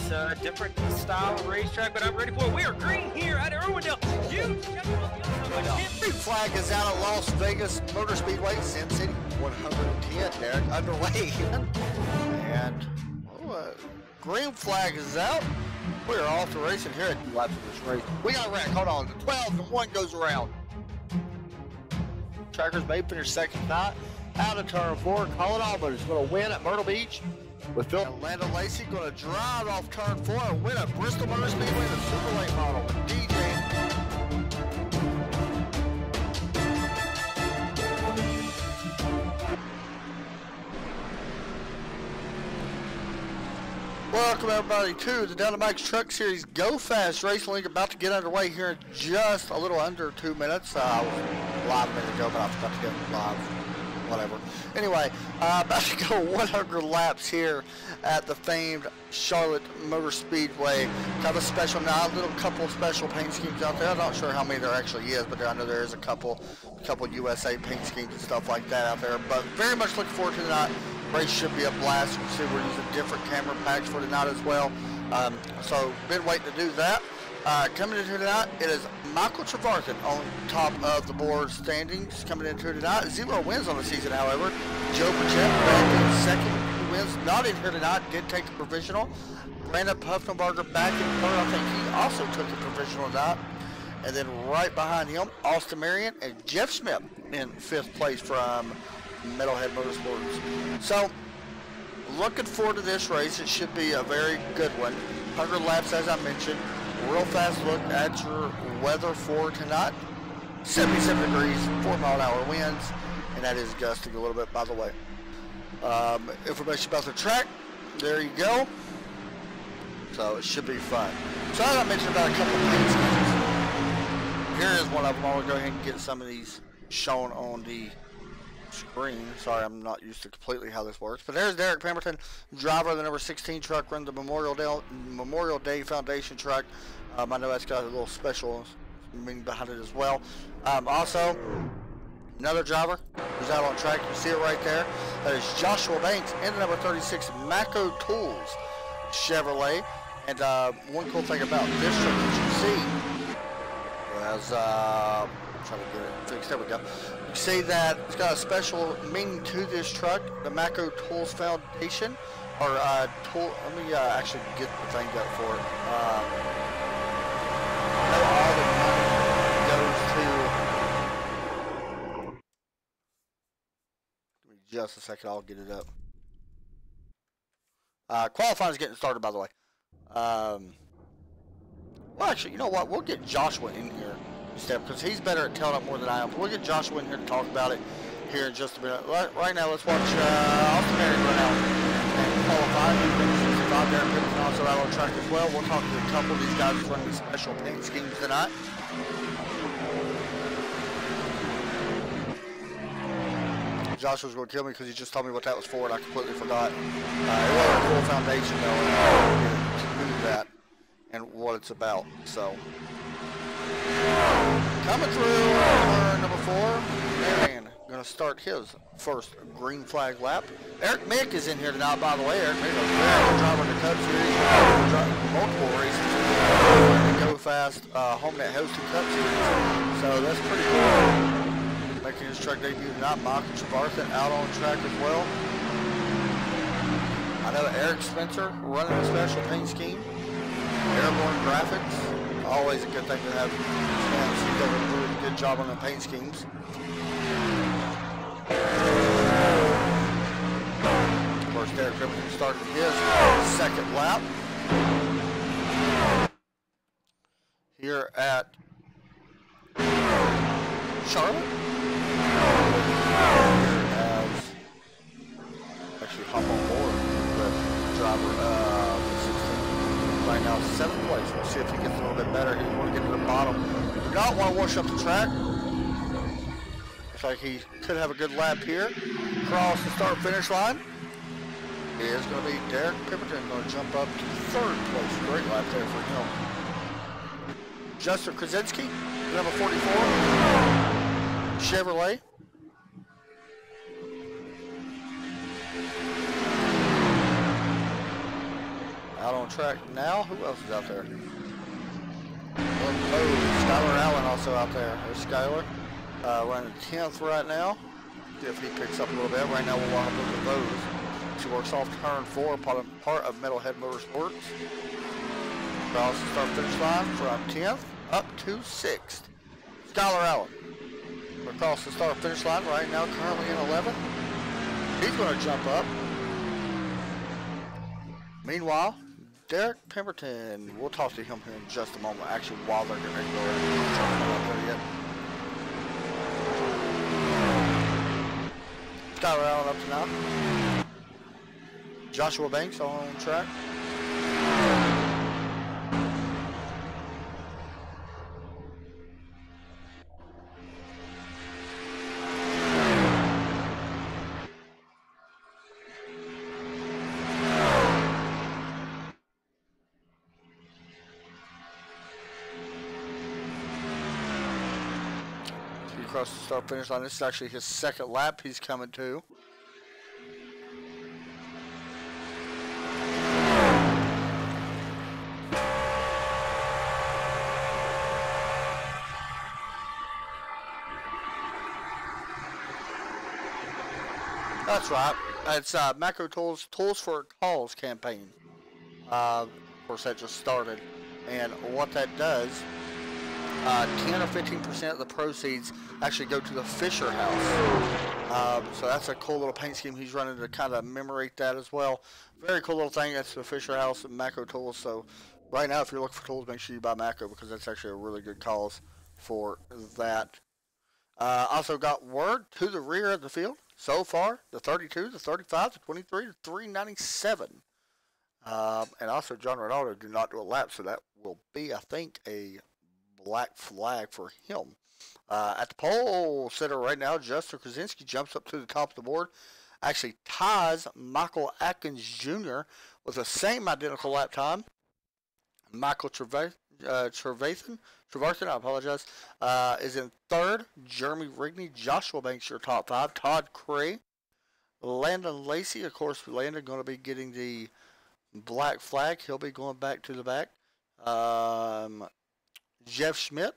It's a different style of racetrack, but I'm ready for it. We are green here at Irwindale. Green flag is out at Las Vegas Motor Speedway, Sim City 110, Derek, underway. And green flag is out. We are off the racing here at laps of this race. We got a wreck. Hold on. The 12 and 1 goes around. Trackers may finish second tonight. Out of turn 4. Colin Almond is going to win at Myrtle Beach. With Phil and Landon Lacey going to drive off turn 4 and win at Bristol Motor Speedway, the Super Late Model. DJ. Welcome everybody to the Down the Mike's Truck Series Go Fast Racing League, about to get underway here in just a little under 2 minutes. I was live a minute ago, but I was about to get live, whatever. Anyway, about to go 100 laps here at the famed Charlotte Motor Speedway. Kind of a special night, a little couple special paint schemes out there. I'm not sure how many there actually is, but I know there is a couple USA paint schemes and stuff like that out there. But very much looking forward to tonight. Race should be a blast. You can see we're using different camera packs for tonight as well. So been waiting to do that. Coming into tonight, it is Michael Trevarthen on top of the board standings. Coming into tonight, 0 wins on the season, however. Joe Pachette back in second, wins, not in here tonight, did take the provisional. Brandon Puffenbarger back in third. I think he also took the provisional tonight. And then right behind him, Austin Marion and Jeff Smith in 5th place from Metalhead Motorsports. So, looking forward to this race. It should be a very good one. 100 laps, as I mentioned. Real fast look at your weather for tonight. 77 degrees, 4-mile-an-hour winds, and that is gusting a little bit, by the way. Information about the track, there you go. So it should be fun. So as I mentioned about a couple of paint schemes, here is one of them. I'll go ahead and get some of these shown on the screen. Sorry, I'm not used to completely how this works. But there's Derek Pemberton, driver of the number 16 truck, running the Memorial Day Foundation truck. I know that's got a little special meaning behind it as well. Also, another driver who's out on track. You see it right there. That is Joshua Banks in the number 36 Mako Tools Chevrolet. And one cool thing about this truck that you see was, I'm trying to get it fixed. There we go. You see that it's got a special meaning to this truck, the Mako Tools Foundation, or tool. Let me actually get the thing up for it. All the money goes to. Give me just a second. I'll get it up. Qualifying is getting started, by the way. Well, actually, you know what? We'll get Joshua in here instead, because he's better at telling up more than I am. But we'll get Joshua in here to talk about it here in just a minute. Right now, let's watch Austin Marion run out and qualify. He's out there and also out on track as well. We'll talk to a couple of these guys running special paint schemes tonight. Joshua's going to kill me because he just told me what that was for, and I completely forgot. It was a cool foundation, though, and to do that and what it's about. So, coming through turn number 4, Marion going to start his first green flag lap. Eric Mick is in here tonight, by the way. Eric Mick is a very good driver in the Cup Series, multiple races, and Go Fast HomeNet Hosting Cup Series. So that's pretty cool. Making his truck debut tonight, Michael Trevarthen out on track as well. I know Eric Spencer running a special paint scheme. Airborne Graphics, always a good thing to have. He's done a really good job on the paint schemes. Of course, Derek Pemberton started his second lap here at Charlotte. Actually hop on board the driver of the 16 right now, 7th place. We'll see if he gets a little bit better. He want to get to the bottom. Do not want to wash up the track. Looks like he could have a good lap here. Cross the start finish line. It is going to be Derek Pemberton going to jump up to 3rd place. Great lap there for him. Justin Krasinski, number 44 Chevrolet. Out on on track now. Who else is out there? Oh, Skylar Allen also out there. There's Skylar. Running 10th right now. See if he picks up a little bit. Right now we'll walk up with Bose. She works off turn 4, part of Metalhead Motorsports. Across the start finish line from 10th up to 6th. Skylar Allen. Across the start finish line right now, currently in 11th. He's going to jump up. Meanwhile, Derek Pemberton, we'll talk to him here in just a moment, actually, while they're getting ready to go in. Skylar Allen up to now. Joshua Banks on track. Across the start finish line. This is actually his second lap he's coming to. That's right. It's Macro Tools for a Cause campaign. Of course, that just started, and what that does. 10 or 15% of the proceeds actually go to the Fisher House. So that's a cool little paint scheme he's running to kind of commemorate that as well. Very cool little thing. That's the Fisher House and Macro Tools. So right now, if you're looking for tools, make sure you buy Macro because that's actually a really good cause for that. Also got word to the rear of the field so far, the 32, the 35, the 23, the 397. And also John Ronaldo did not do a lap, so that will be, I think, a black flag for him. At the pole sitter right now, Justin Krasinski jumps up to the top of the board. Actually ties Michael Atkins Jr. with the same identical lap time. Michael Trevathan, I apologize, is in third. Jeremy Rigney, Joshua Banks, your top 5. Todd Cray, Landon Lacey. Of course, Landon going to be getting the black flag. He'll be going back to the back. Jeff Schmidt,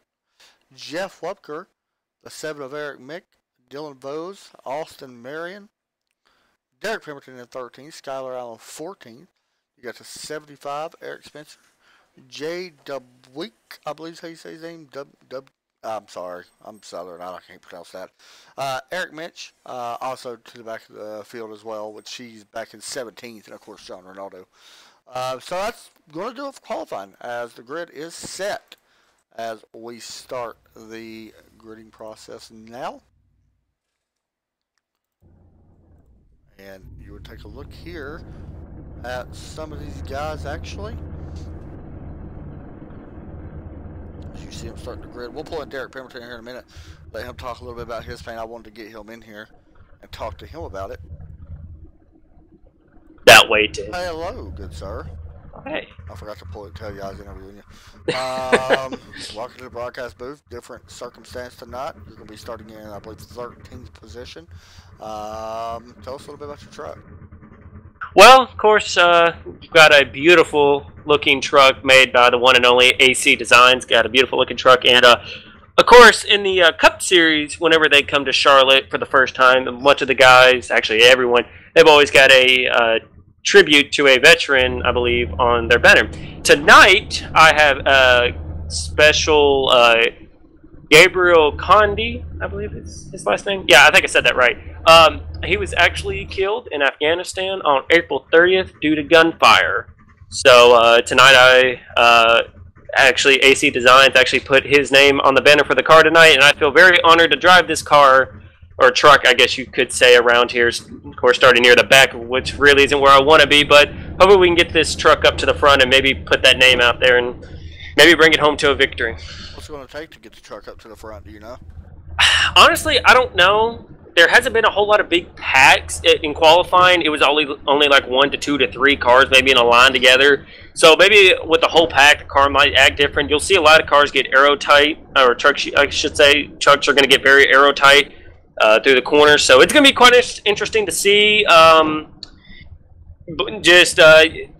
Jeff Wupker, the 7 of Eric Mick, Dylan Bose, Austin Marion, Derek Pemberton in 13th, Skylar Allen 14th. You got the 75, Eric Spencer, Jay Dubweek, I believe is how you say his name. I'm sorry, I'm Southern, I can't pronounce that. Eric Minch, also to the back of the field as well, which she's back in 17th, and of course John Ronaldo. So that's going to do it for qualifying, as the grid is set. As we start the gridding process now. And you would take a look here at some of these guys actually. As you see them starting the grid. We'll pull in Derek Pemberton here in a minute. Let him talk a little bit about his paint. I wanted to get him in here and talk to him about it. That way, Tim. Hey, hello, good sir. Hey. I forgot to tell you I was interviewing you. Welcome to the broadcast booth. Different circumstance tonight. You're going to be starting in, I believe, 13th position. Tell us a little bit about your truck. Well, of course, we've got a beautiful looking truck made by the one and only AC Designs. Got a beautiful looking truck. And, of course, in the Cup Series, whenever they come to Charlotte for the first time, much of the guys, actually everyone, they've always got a tribute to a veteran, I believe, on their banner. Tonight, I have a special Gabriel Condi, I believe is his last name. Yeah, I think I said that right. He was actually killed in Afghanistan on April 30th due to gunfire. So tonight, actually, AC Designs actually put his name on the banner for the car tonight, and I feel very honored to drive this car, or truck, I guess you could say, around here. Of course, starting near the back, which really isn't where I want to be, but hopefully we can get this truck up to the front and maybe put that name out there and maybe bring it home to a victory. What's it going to take to get the truck up to the front, do you know? Honestly, I don't know. There hasn't been a whole lot of big packs in qualifying. It was only like 1 to 2 to 3 cars maybe in a line together. So maybe with the whole pack, the car might act different. You'll see a lot of cars get aero tight, or trucks, I should say, trucks are going to get very aero tight. Through the corners, so it's going to be quite interesting to see. just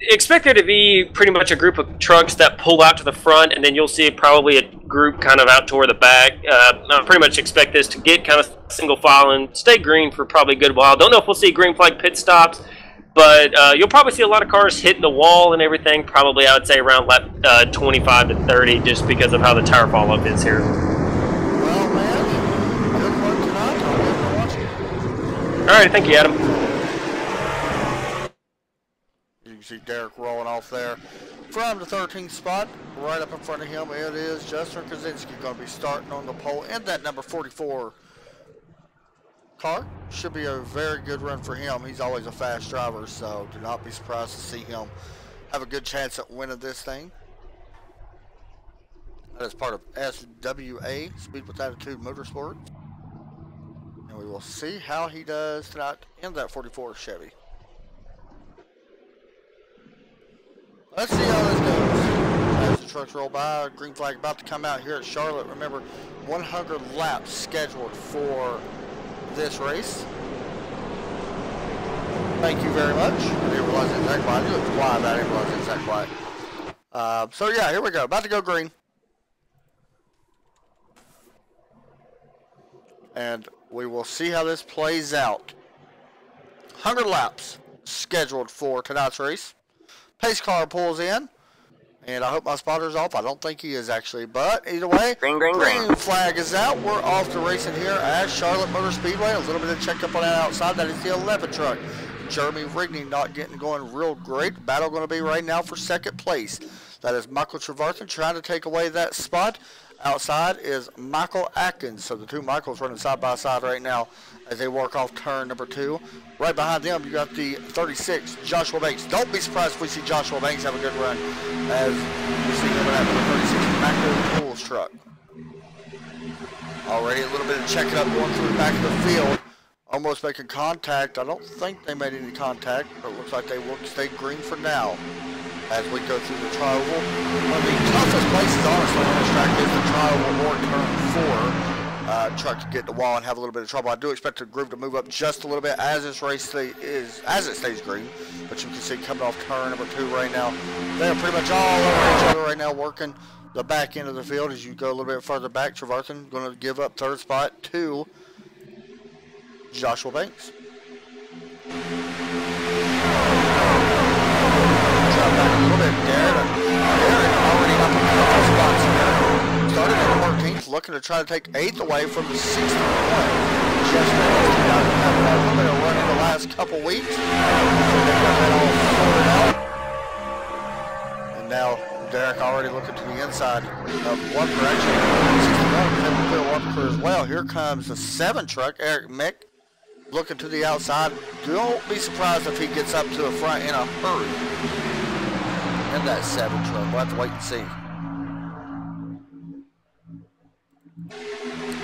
expect there to be pretty much a group of trucks that pull out to the front, and then you'll see probably a group kind of out toward the back. I pretty much expect this to get kind of single file and stay green for probably a good while. Don't know if we'll see green flag pit stops, but you'll probably see a lot of cars hitting the wall and everything, probably I would say around lap 25 to 30, just because of how the tire fall up is here. Well, man, good luck tonight. I'll be watching. All right, thank you, Adam. You can see Derek rolling off there from the 13th spot. Right up in front of him, it is Justin Krasinski going to be starting on the pole in that number 44 car. Should be a very good run for him. He's always a fast driver, so do not be surprised to see him have a good chance at winning this thing. That is part of SWA, Speed with Attitude Motorsports. And we will see how he does tonight in that 44 Chevy. Let's see how this goes. As the trucks roll by, green flag about to come out here at Charlotte. Remember, 100 laps scheduled for this race. Thank you very much. I didn't realize it exactly. I knew it was quiet, but I didn't realize it was that quiet. So yeah, here we go. About to go green. And we will see how this plays out. 100 laps scheduled for tonight's race. Pace car pulls in, and I hope my spotter's off. I don't think he is actually, but either way, green flag is out. We're off to racing here at Charlotte Motor Speedway. A little bit of checkup on that outside. That is the 11 truck. Jeremy Rigney not getting going real great. Battle going to be right now for second place. That is Michael Trevarthen trying to take away that spot. Outside is Michael Atkins. So the two Michaels running side by side right now as they work off turn number 2. Right behind them, you got the 36, Joshua Banks. Don't be surprised if we see Joshua Banks have a good run as we see him in that 36 Macro Tools truck. Already a little bit of checking up going through the back of the field. Almost making contact. I don't think they made any contact, but it looks like they will stay green for now. As we go through the tri-oval. One of the toughest places, honestly, on this track is the tri-oval or turn 4. Truck to get the wall and have a little bit of trouble. I do expect the groove to move up just a little bit as this race stays green. But you can see coming off turn number 2 right now. They're pretty much all over each other right now, working the back end of the field. As you go a little bit further back, Trevarthen going to give up third spot to Joshua Banks. Back a little bit there. Derek already up in the couple spots here. Started at 14th, looking to try to take 8th away from the 61. Just got a little bit of run in the last couple weeks. So they got that all sorted out. And now Derek already looking to the inside of Walker. Actually, 61 was able to Walker as well. Here comes the 7 truck, Eric Mick, looking to the outside. Don't be surprised if he gets up to the front in a hurry. In that 7 truck. We'll have to wait and see.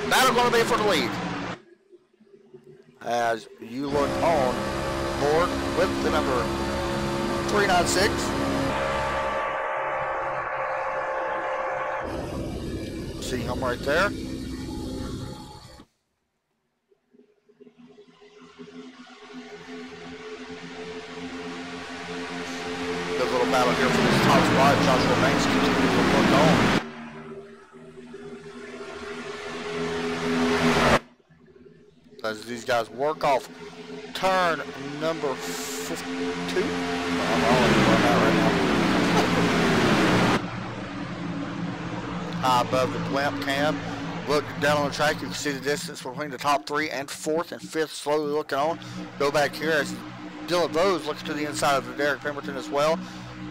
Battle going to be for the lead. As you look on board with the number 396. See him right there. Good little battle here for this top spot. Joshua Banks continues to look on. As these guys work off turn number 52. I'm already on that right now. High above the blimp cam. Look down on the track, you can see the distance between the top 3 and 4th and 5th slowly looking on. Go back here as Dylan Bose looks to the inside of the Derek Pemberton as well.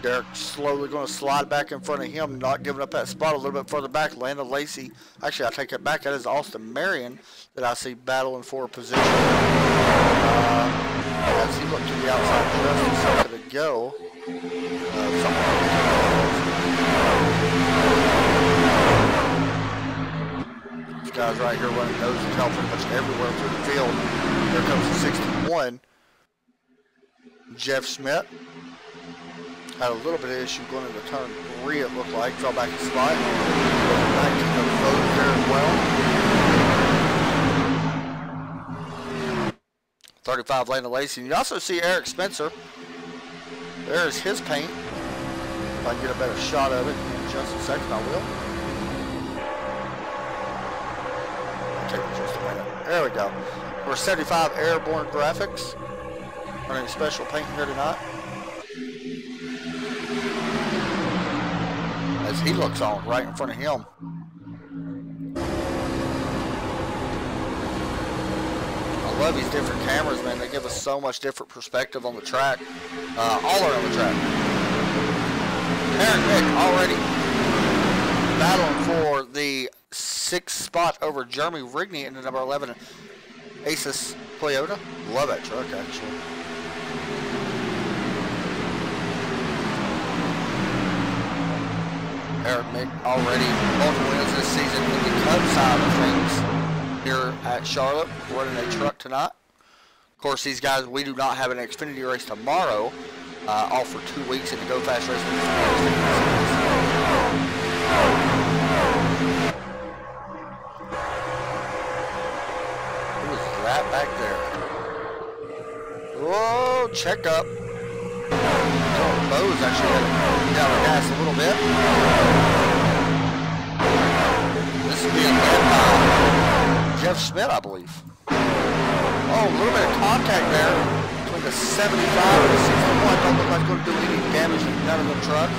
Derek slowly going to slide back in front of him, not giving up that spot a little bit further back. Landon Lacey, actually I take it back, that is Austin Marion that I see battling for a position. As he looked to the outside just a second ago. These guys right here running nose and tail pretty much everywhere through the field. Here comes the 61. Jeff Schmidt. Had a little bit of issue going into turn 3, it looked like. Fell back a spot. Back to the road there as well. 35 Landon Lacey. And you also see Eric Spencer There's his paint. If I can get a better shot of it in just a second, I will. It'll take me just a minute. There we go. We're 75 Airborne Graphics. Running special paint here tonight. As he looks on right in front of him. I love these different cameras, man. They give us so much different perspective on the track. All around the track. Aaron Mick already battling for the 6th spot over Jeremy Rigney in the number 11 Asus Toyota. Love that truck, actually. Eric Mick already multiple wins this season in the Cup side of things here at Charlotte, running a truck tonight. Of course, these guys, we do not have an Xfinity race tomorrow, all for 2 weeks in the Go Fast Racing. Who is that back there? Whoa, check up. Bo's actually had down the gas a little bit. This is being led by Jeff Schmidt, I believe. Oh, a little bit of contact there between the 75 and the 61. Don't look like it's going to do any damage to none of the trucks.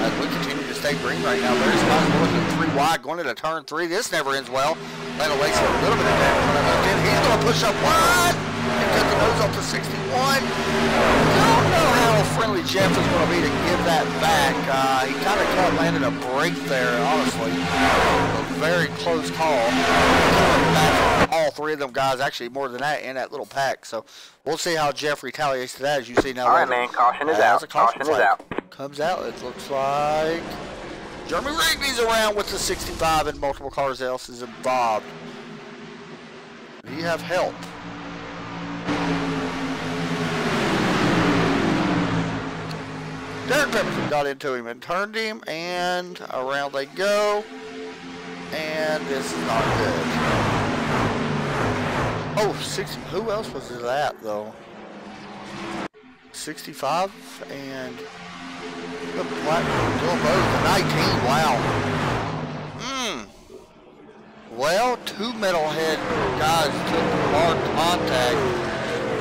As we continue to stay green right now. Very smart. We're looking 3 wide, going into turn 3. This never ends well. Lando Lacey a little bit of damage on that left end. He's going to push up wide and cut the nose off to 61. Don't know how friendly Jeff is going to be to give that back. He kind of landed a break there, honestly. A very close call. Back all 3 of them guys, actually more than that, in that little pack. So we'll see how Jeff retaliates to that. As you see now. All right, man. Caution is out. Caution is out. Comes out. It looks like Jeremy Rigney's around with the 65 and multiple cars else is involved. Do you have help? Derek Pemberton got into him and turned him, and around they go. And this is not good. Oh, 60. Who else was that, though? 65 and the black Dylan Bowes, the 19. Wow. Well, 2 metalhead guys took hard contact.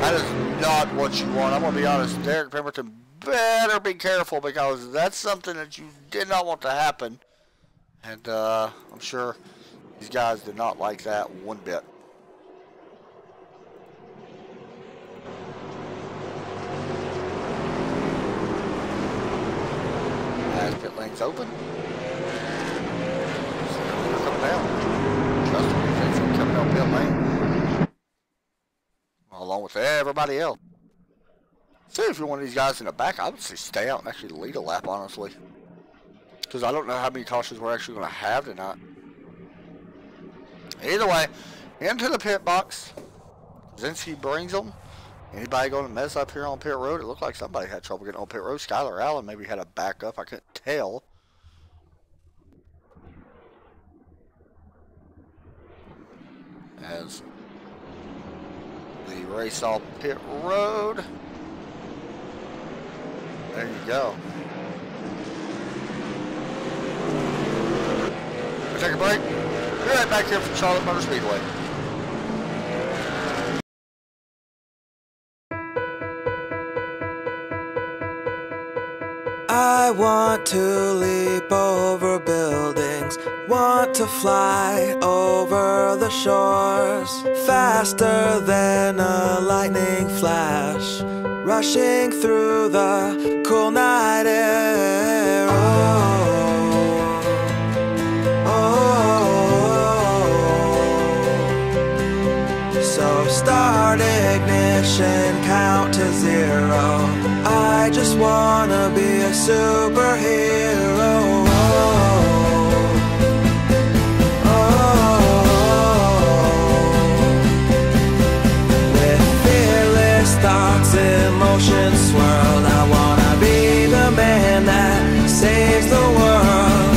That is not what you want. I'm going to be honest. Derek Pemberton better be careful, because that's something that you did not want to happen. And I'm sure these guys did not like that one bit. As pit lane's open. So they're coming down. Justin thinks he's coming down pit lane. Along with everybody else. See, if you're one of these guys in the back, I would say stay out and actually lead a lap, honestly. Because I don't know how many cautions we're actually going to have tonight. Either way, into the pit box. Zinski brings them. Anybody going to mess up here on pit road? It looked like somebody had trouble getting on pit road. Skylar Allen maybe had a backup. I couldn't tell. As the race off pit road. There you go. We'll take a break. Be right back here from Charlotte Motor Speedway. I want to leap over buildings, want to fly over the shores, faster than a lightning flash, rushing through the cool night air. So start ignition, count to 0. I just wanna be a superhero. With fearless thoughts, emotions swirled, I wanna be the man that saves the world.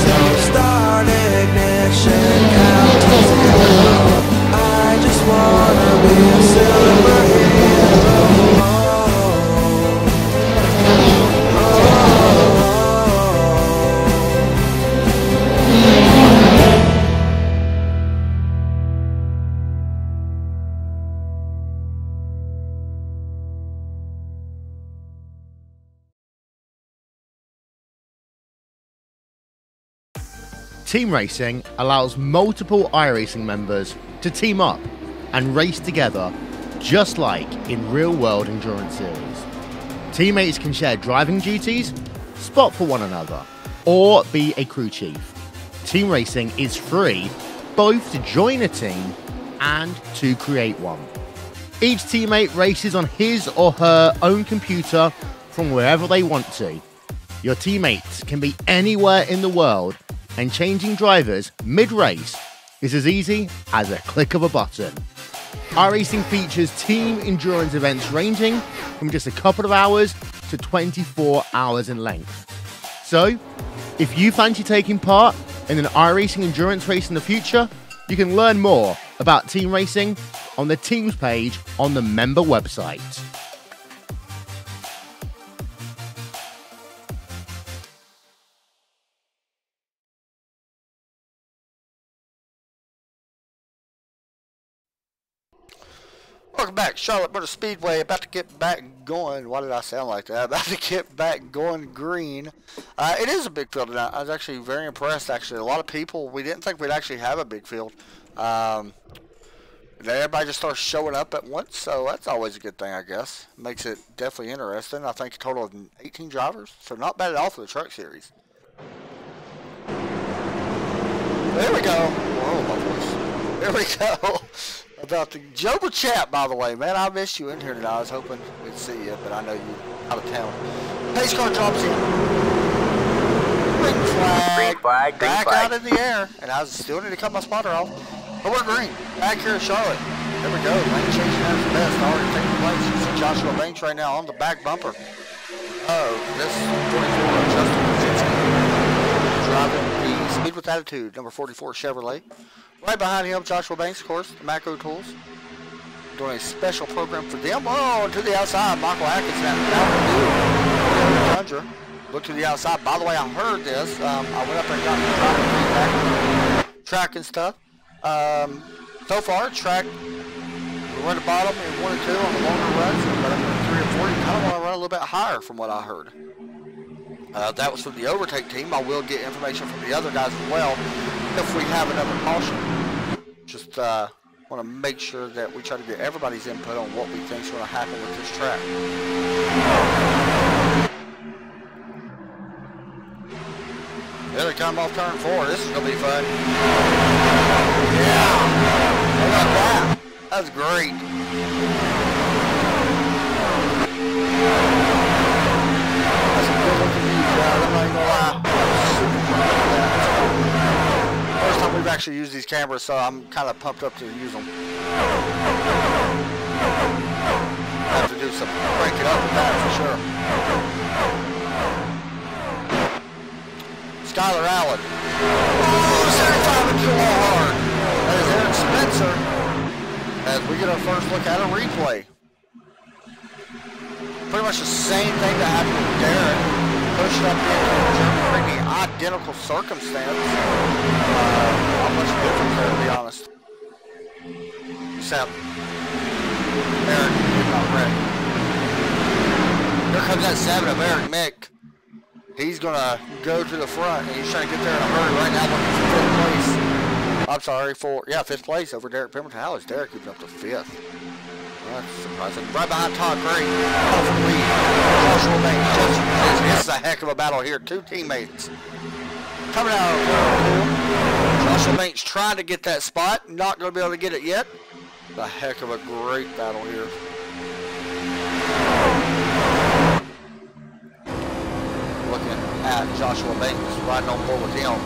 So start ignition, count Team racing allows multiple iRacing members to team up and race together, just like in real-world endurance series. Teammates can share driving duties, spot for one another, or be a crew chief. Team racing is free both to join a team and to create one. Each teammate races on his or her own computer from wherever they want to. Your teammates can be anywhere in the world, and changing drivers mid-race is as easy as a click of a button. iRacing features team endurance events ranging from just a couple of hours to 24 hours in length. So, if you fancy taking part in an iRacing endurance race in the future, you can learn more about team racing on the teams page on the member website. Welcome back, Charlotte Motor Speedway. About to get back going. Why did I sound like that? About to get back going green. It is a big field tonight. I was actually very impressed. Actually, a lot of people, we didn't think we'd actually have a big field. Everybody just starts showing up at once, so that's always a good thing, I guess. Makes it definitely interesting. I think a total of 18 drivers, so not bad at all for the truck series. There we go. Whoa, my voice. There we go. About the Joba chat, by the way, man. I missed you in here tonight. I was hoping we'd see you, but I know you're out of town. Pace car drops in. Green flag. Green flag. Green back flag. out in the air, and I still need to cut my spotter off. But we're green. Back here in Charlotte. There we go. Lane changing at its best. Already taking place. You see Joshua Banks right now on the back bumper. Oh, this 44 Justin Kaczynski driving the Speed with Attitude, number 44 Chevrolet. Right behind him, Joshua Banks, of course, the Macro Tools. Doing a special program for them. Oh, to the outside, Michael Atkins now. Tundra. Look to the outside. By the way, I heard this. I went up and got the track and stuff. So far, track, we're at the bottom in 1 and 2 on the longer runs, but up in 3 and 4, you kind of want to run a little bit higher from what I heard. That was from the overtake team. I will get information from the other guys as well if we have another caution. Just want to make sure that we try to get everybody's input on what we think is going to happen with this track. Here they come off turn 4. This is going to be fun. Yeah! How about that? That's great. That's a good looking view, guys. I'm not even going to lie. First time we've actually used these cameras, so I'm kind of pumped up to use them. Have to do some break it up with that for sure. Skylar Allen. Oh, 75 and too hard. That is Eric Spencer. As we get our first look at a replay. Pretty much the same thing that happened with Derek. Pushed up in the identical circumstance. Not much different there, to be honest. Except Eric is not ready. Here comes that 7 of Eric Mick. He's going to go to the front, and he's trying to get there in a hurry right now, looking for 5th place. I'm sorry, 5th place over Derek Pemberton. How is Derek even up to 5th? That's surprising. Right behind Todd Gray. Off the lead. Joshua Banks. This is a heck of a battle here. 2 teammates. Coming out of Joshua Banks trying to get that spot. Not going to be able to get it yet. A heck of a great battle here. Looking at Joshua Banks riding on board with him.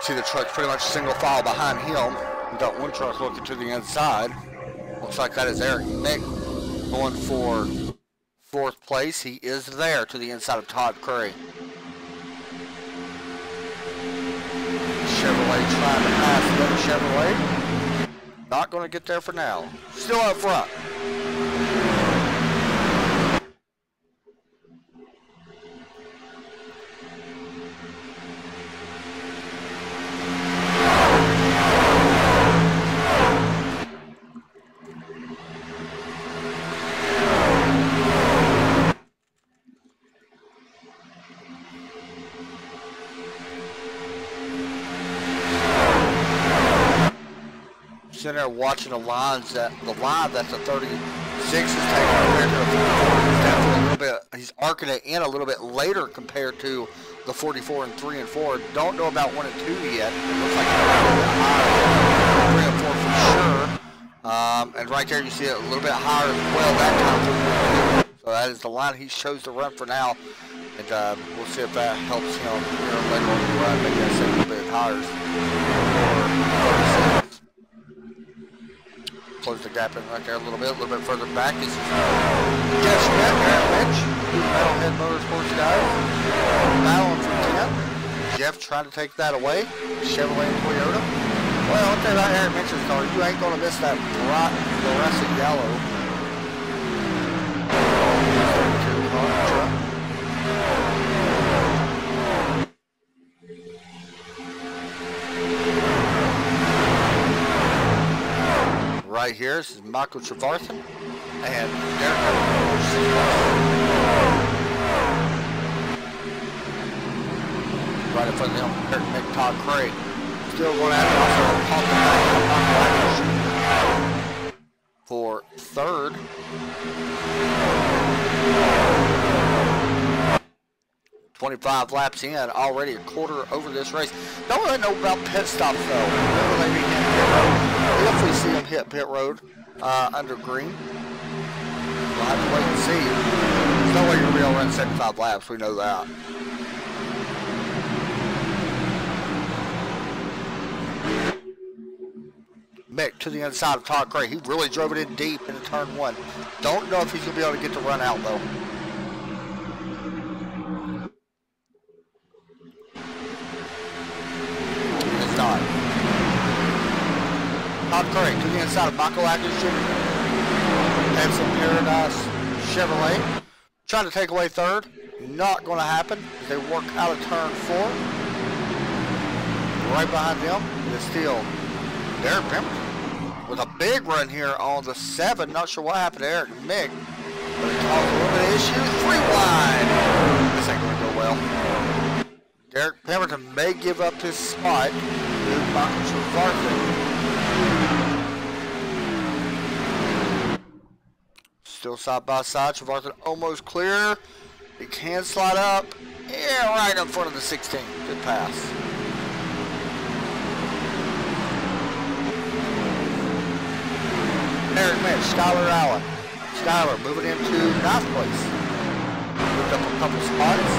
See the truck's pretty much single file behind him. We got one truck looking to the inside. Looks like that is Eric Mick going for 4th place. He is there to the inside of Todd Curry. Chevrolet trying to pass the other Chevrolet. Not going to get there for now. Still up front. sitting there watching the lines that the line that the 36 is taking compared to the 44. He's definitely a little bit. He's arcing it in a little bit later compared to the 44 and 3 and 4. Don't know about 1 and 2 yet. It looks like it's a little bit higher. 3 and 4 for sure. And right there you see it a little bit higher as well that time. So that is the line he chose to run for now. And we'll see if that helps him later on the run. Maybe I said a little bit higher. Close the gap in right there a little bit further back. This is Jeff Schmidt, Aaron Lynch, Metalhead Motorsports guys, battling for 10. Jeff trying to take that away. Chevrolet and Toyota. Well, one thing about Aaron Lynch's car, you ain't going to miss that bright fluorescent yellow. Right here, this is Michael Trevarthen and Derek right in front of them, Eric Mick, Todd Craig. Still going at it, also for third. 25 laps in, already a quarter over this race. Don't really know about pit stops though. Whenever they begin pit road, if we see them hit pit road under green, we'll have to wait and see. There's no way you're going to be able to run 75 laps, we know that. Mick to the inside of Todd Craig. He really drove it in deep into turn 1. Don't know if he's going to be able to get the run out though. Todd Craig to the inside of Michael Atkins Jr. Edson Paradise Chevrolet. Trying to take away third. Not going to happen as they work out of turn 4. Right behind them is still Derek Pemberton with a big run here on the 7. Not sure what happened to Eric Mick, but it caused a little bit of issues. 3 wide. This ain't going to go well. Derek Pemberton may give up his spot to Michael Trevarthen. Still side by side. Trevarthen almost clear. He can slide up. Yeah, right in front of the 16. Good pass. Eric Mitch, Skylar Allen. Skylar moving into 9th place. Moved up a couple spots.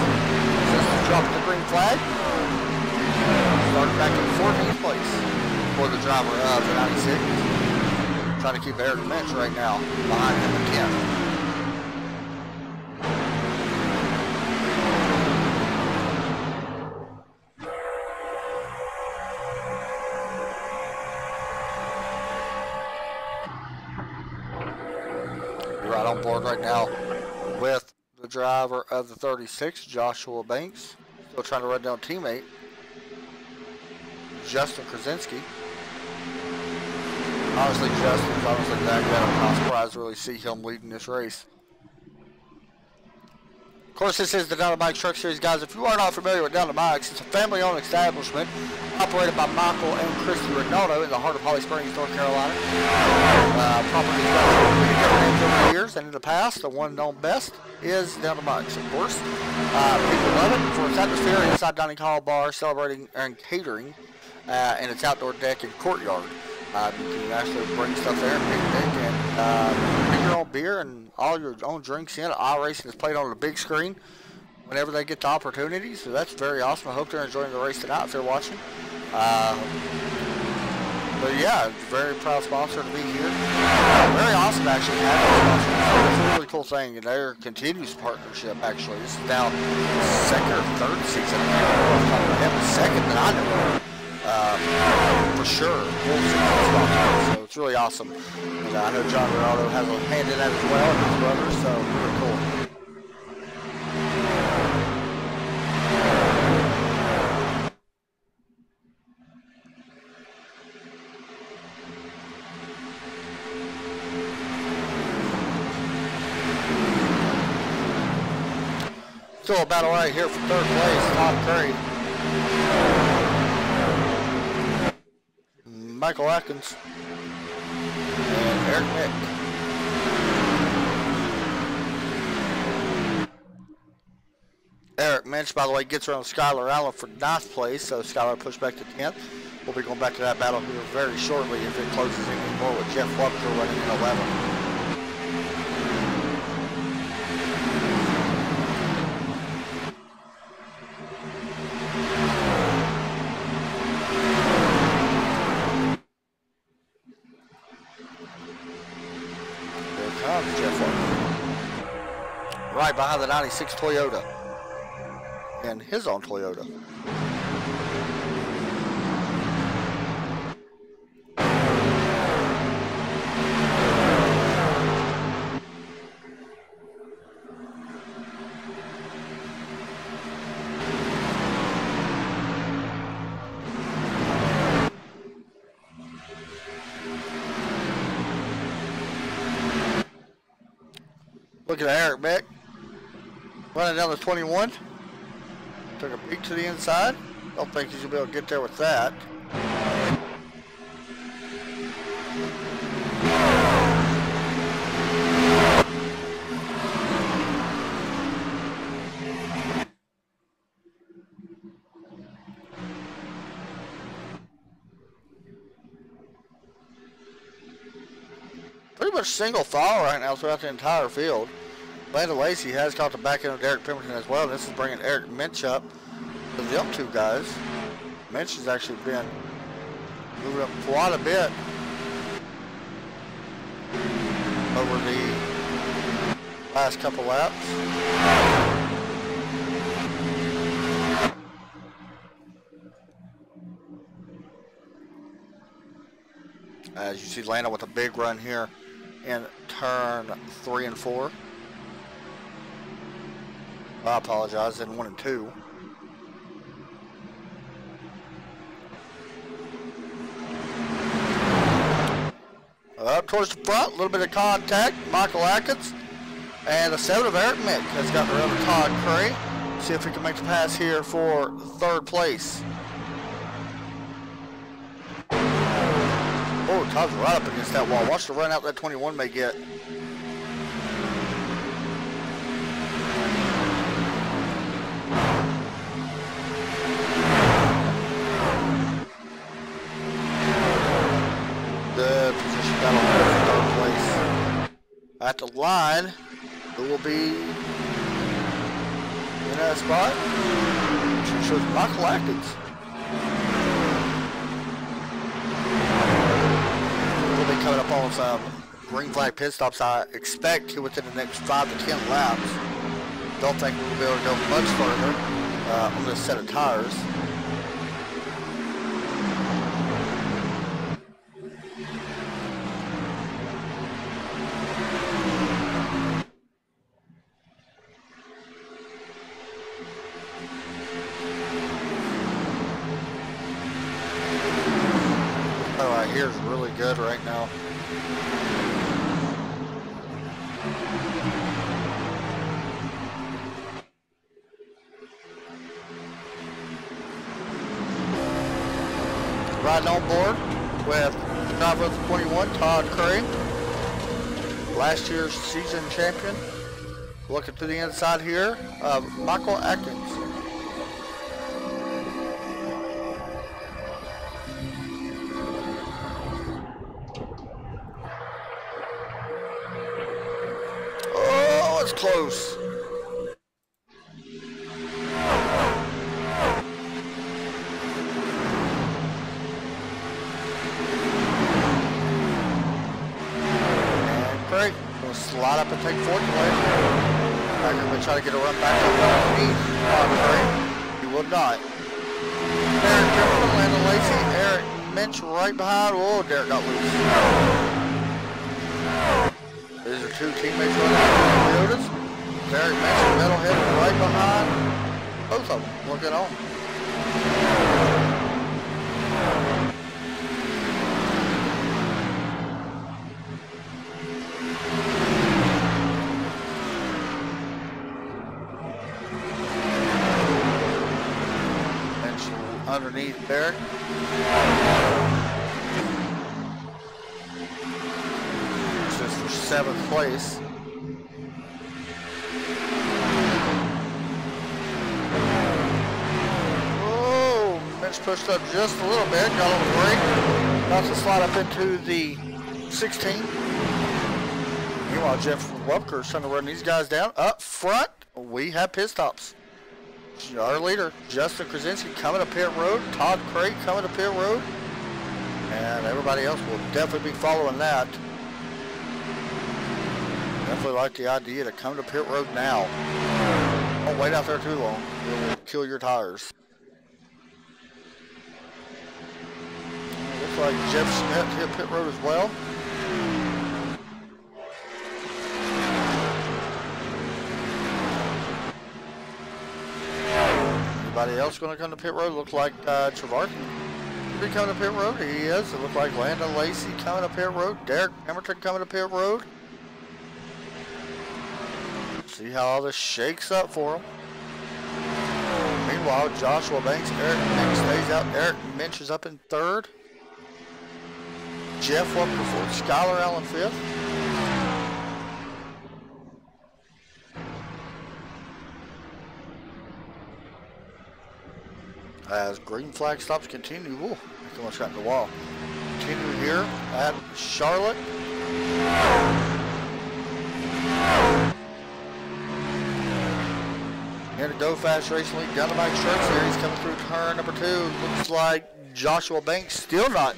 Just dropped the green flag. Started back in 14th place for the driver of the 96. Trying to keep Eric Minch right now behind him again. You're right on board right now with the driver of the 36, Joshua Banks. Still trying to run down teammate Justin Krasinski. Honestly, Justin's honestly that good. I'm not surprised to really see him leading this race. Of course, this is the Down the Bikes Truck Series, guys. If you are not familiar with Down the Bikes, it's a family-owned establishment operated by Michael and Christy Rinaldo in the heart of Holly Springs, North Carolina. Properties that have been names over the years and in the past. The one known best is Down the Bikes, of course. People love it for its atmosphere, inside dining hall, bar, celebrating and catering, and its outdoor deck and courtyard. You can actually bring stuff there, picnic, and bring your own beer and all your own drinks in. iRacing is played on the big screen whenever they get the opportunity, so that's very awesome. I hope they're enjoying the race tonight if they're watching. But yeah, very proud sponsor to be here. Very awesome actually having a sponsor. It's a really cool thing, and their continuous partnership actually. This is now second or third season. Second that I know. For sure, so it's really awesome. And I know John Ronaldo has a hand in that as well, and his brother, so really cool. Still a battle right here for third place, Todd Curry. Michael Atkins and Eric Mick. Eric Minch, by the way, gets around Skylar Allen for 9th place, so Skylar pushed back to 10th. We'll be going back to that battle here very shortly if it closes anymore with Jeff Webster running in 11th. Right behind the 96 Toyota and his own Toyota. Look at Eric Beck running down the 21. Took a peek to the inside. Don't think he's going to be able to get there with that. Pretty much single file right now throughout the entire field. Landon Lacey has caught the back end of Derek Pemberton as well. This is bringing Eric Minch up to the up two guys. Minch has actually been moving up quite a bit over the last couple laps. As you see Landon with a big run here in turn 3 and 4. I apologize, in 1 and 2. Up towards the front, a little bit of contact. Michael Atkins and a 7 of Eric Mick has got around to Todd Curry. See if he can make the pass here for 3rd place. Oh, Todd's right up against that wall. Watch the run out that 21 may get. The position battle for 3rd place. At the line, who will be in that spot? She shows Michael Atkins. We'll be coming up on some green flag pit stops, I expect, within the next 5 to 10 laps. Don't think we'll be able to go much further on this set of tires. Here's really good right now. Riding on board with the driver of the 21, Todd Curry, last year's season champion. Looking to the inside here of Michael Atkins. Close. And Craig will slide up and take 4th place. I'm going to try to get a run back up underneath. Craig. He will not. Derek Pemberton, Landon Lacey, Eric Minch right behind. Oh, Derek got loose. These are 2 teammates running out of the Toyotas. Derek Minch, metalhead right behind. Both of them looking on. Minch underneath Derek. 7th place. Oh, Mitch pushed up just a little bit, got a little break. About to slide up into the 16. Meanwhile, Jeff Wupker's trying to run these guys down. Up front, we have pit stops. Our leader, Justin Krasinski, coming to pit road. Todd Craig coming to pit road. And everybody else will definitely be following that. Definitely like the idea to come to pit road now. Don't wait out there too long. It will kill your tires. Looks like Jeff Smith hit pit road as well. Anybody else going to come to pit road? Looks like Trevarthen will be coming to pit road. He is. It looks like Landon Lacey coming to pit road. Derek Emerton coming to pit road. See how all this shakes up for him. Meanwhile, Joshua Banks, Eric Minch stays out. Eric Minch is up in 3rd. Jeff Wupker 4th. Skylar Allen 5th. As green flag stops continue. Ooh, I almost got in the wall. Continue here at Charlotte. Here to Go Fast Racing League down the Mike Shirt Series coming through turn number 2. Looks like Joshua Banks still not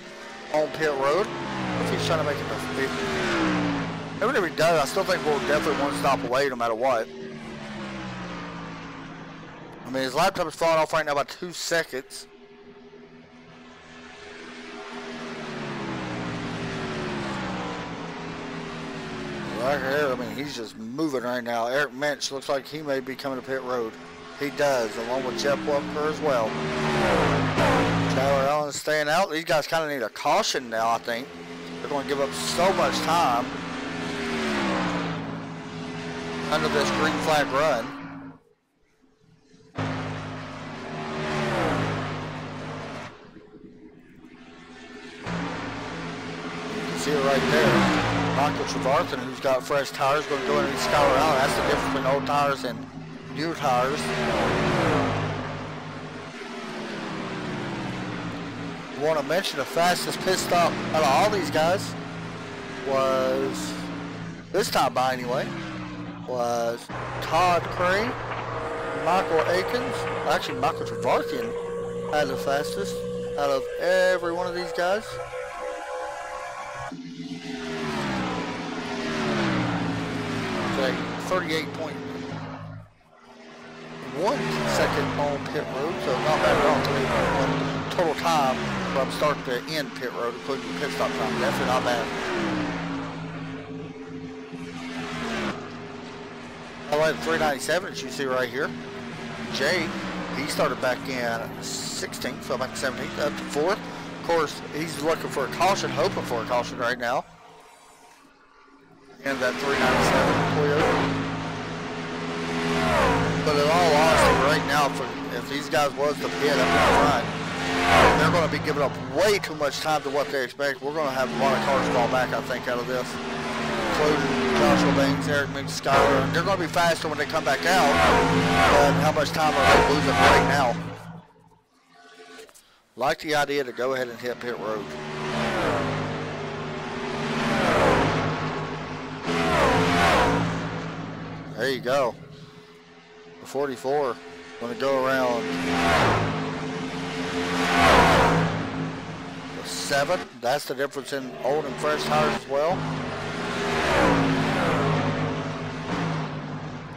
on pit road. If he's trying to make it to 50. Even if he does, I still think we'll definitely one stop away no matter what. I mean, his laptop is falling off right now by 2 seconds. Right here, I mean, he's just moving right now. Eric Minch looks like he may be coming to pit road. He does, along with Jeff Wupker as well. Tyler Allen is staying out. These guys kind of need a caution now, I think. They're going to give up so much time under this green flag run. See it right there. Michael Trevarthen, who's got fresh tires, going to go into Skylar Allen. That's the difference between old tires and new tires. I want to mention the fastest pit stop out of all these guys was, this time by anyway, was Todd Crane, Michael Akins. Actually, Michael Trevarthen had the fastest out of every one of these guys. 38.1 second on pit road, so not bad at all. 38.1 total time from start to end pit road, including pit stop time. Definitely not bad. I like 397 that you see right here. Jay, he started back in 16th, so back to 17th, up to 4th. Of course, he's looking for a caution, hoping for a caution right now. And that 397 Toyota. But in all honesty, right now, if these guys was to pit up in the front, they're going to be giving up way too much time to what they expect. We're going to have a lot of cars fall back, I think, out of this. Including Joshua Banks, Eric Minch, Skyler. And they're going to be faster when they come back out. But how much time are they losing right now? Like the idea to go ahead and hit pit road. There you go. The 44 going to go around the 7. That's the difference in old and fresh tires as well.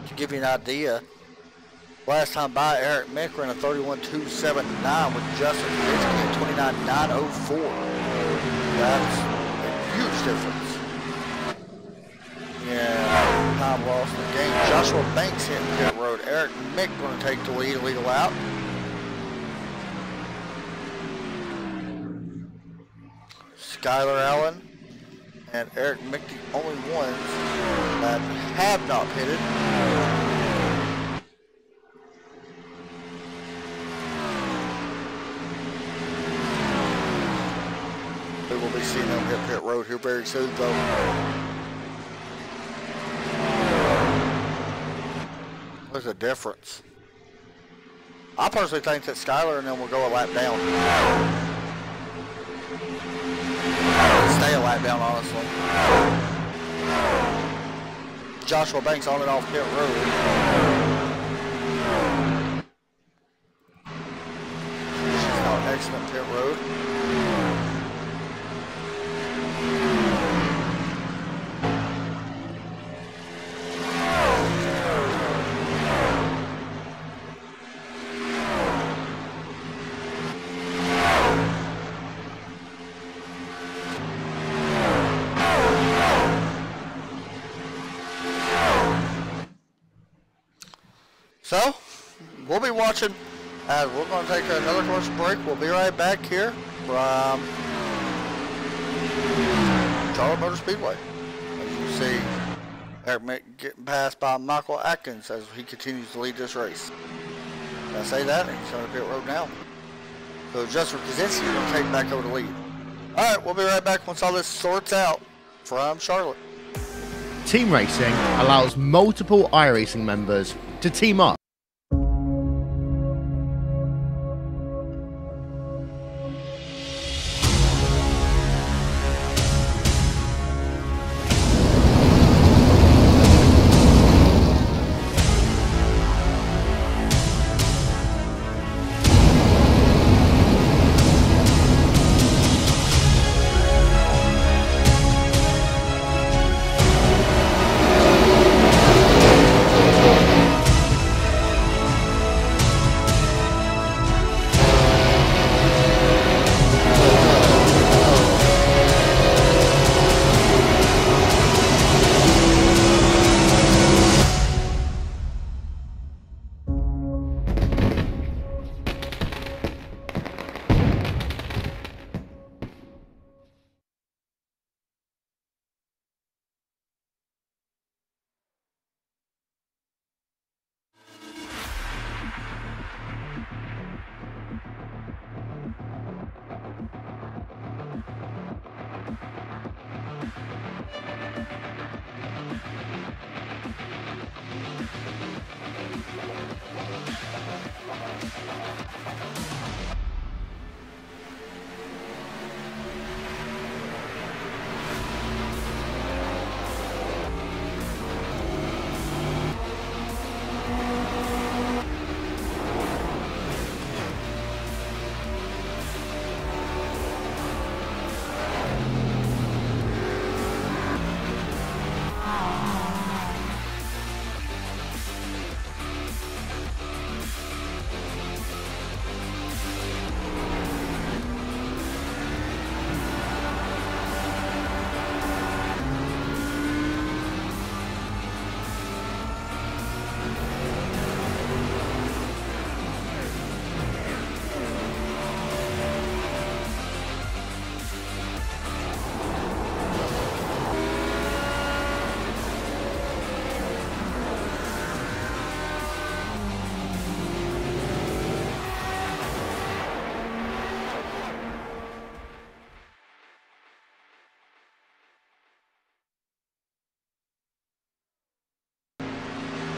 To give you an idea, last time by, Eric Mick ran a 31.279 with Justin Krasinski at 29.904. That's a huge difference. Yeah, time lost in the game. Joshua Banks hitting pit road. Eric Mick going to take the lead a lap. Skylar Allen and Eric Mick, the only ones that have not pitted. We will be seeing them hit pit road here very soon, though. There's a difference. I personally think that Skyler and then will go a lap down. Stay a lap down, honestly. Joshua Banks on and off pit road. She's got an excellent pit road. So, we'll be watching as we're going to take another commercial break. We'll be right back here from Charlotte Motor Speedway. As you see, Eric Mick getting passed by Michael Atkins as he continues to lead this race. Did I say that? He's on the pit road now. So Justin Kaczynski will take back over the lead. Alright, we'll be right back once all this sorts out from Charlotte. Team racing allows multiple iRacing members to team up.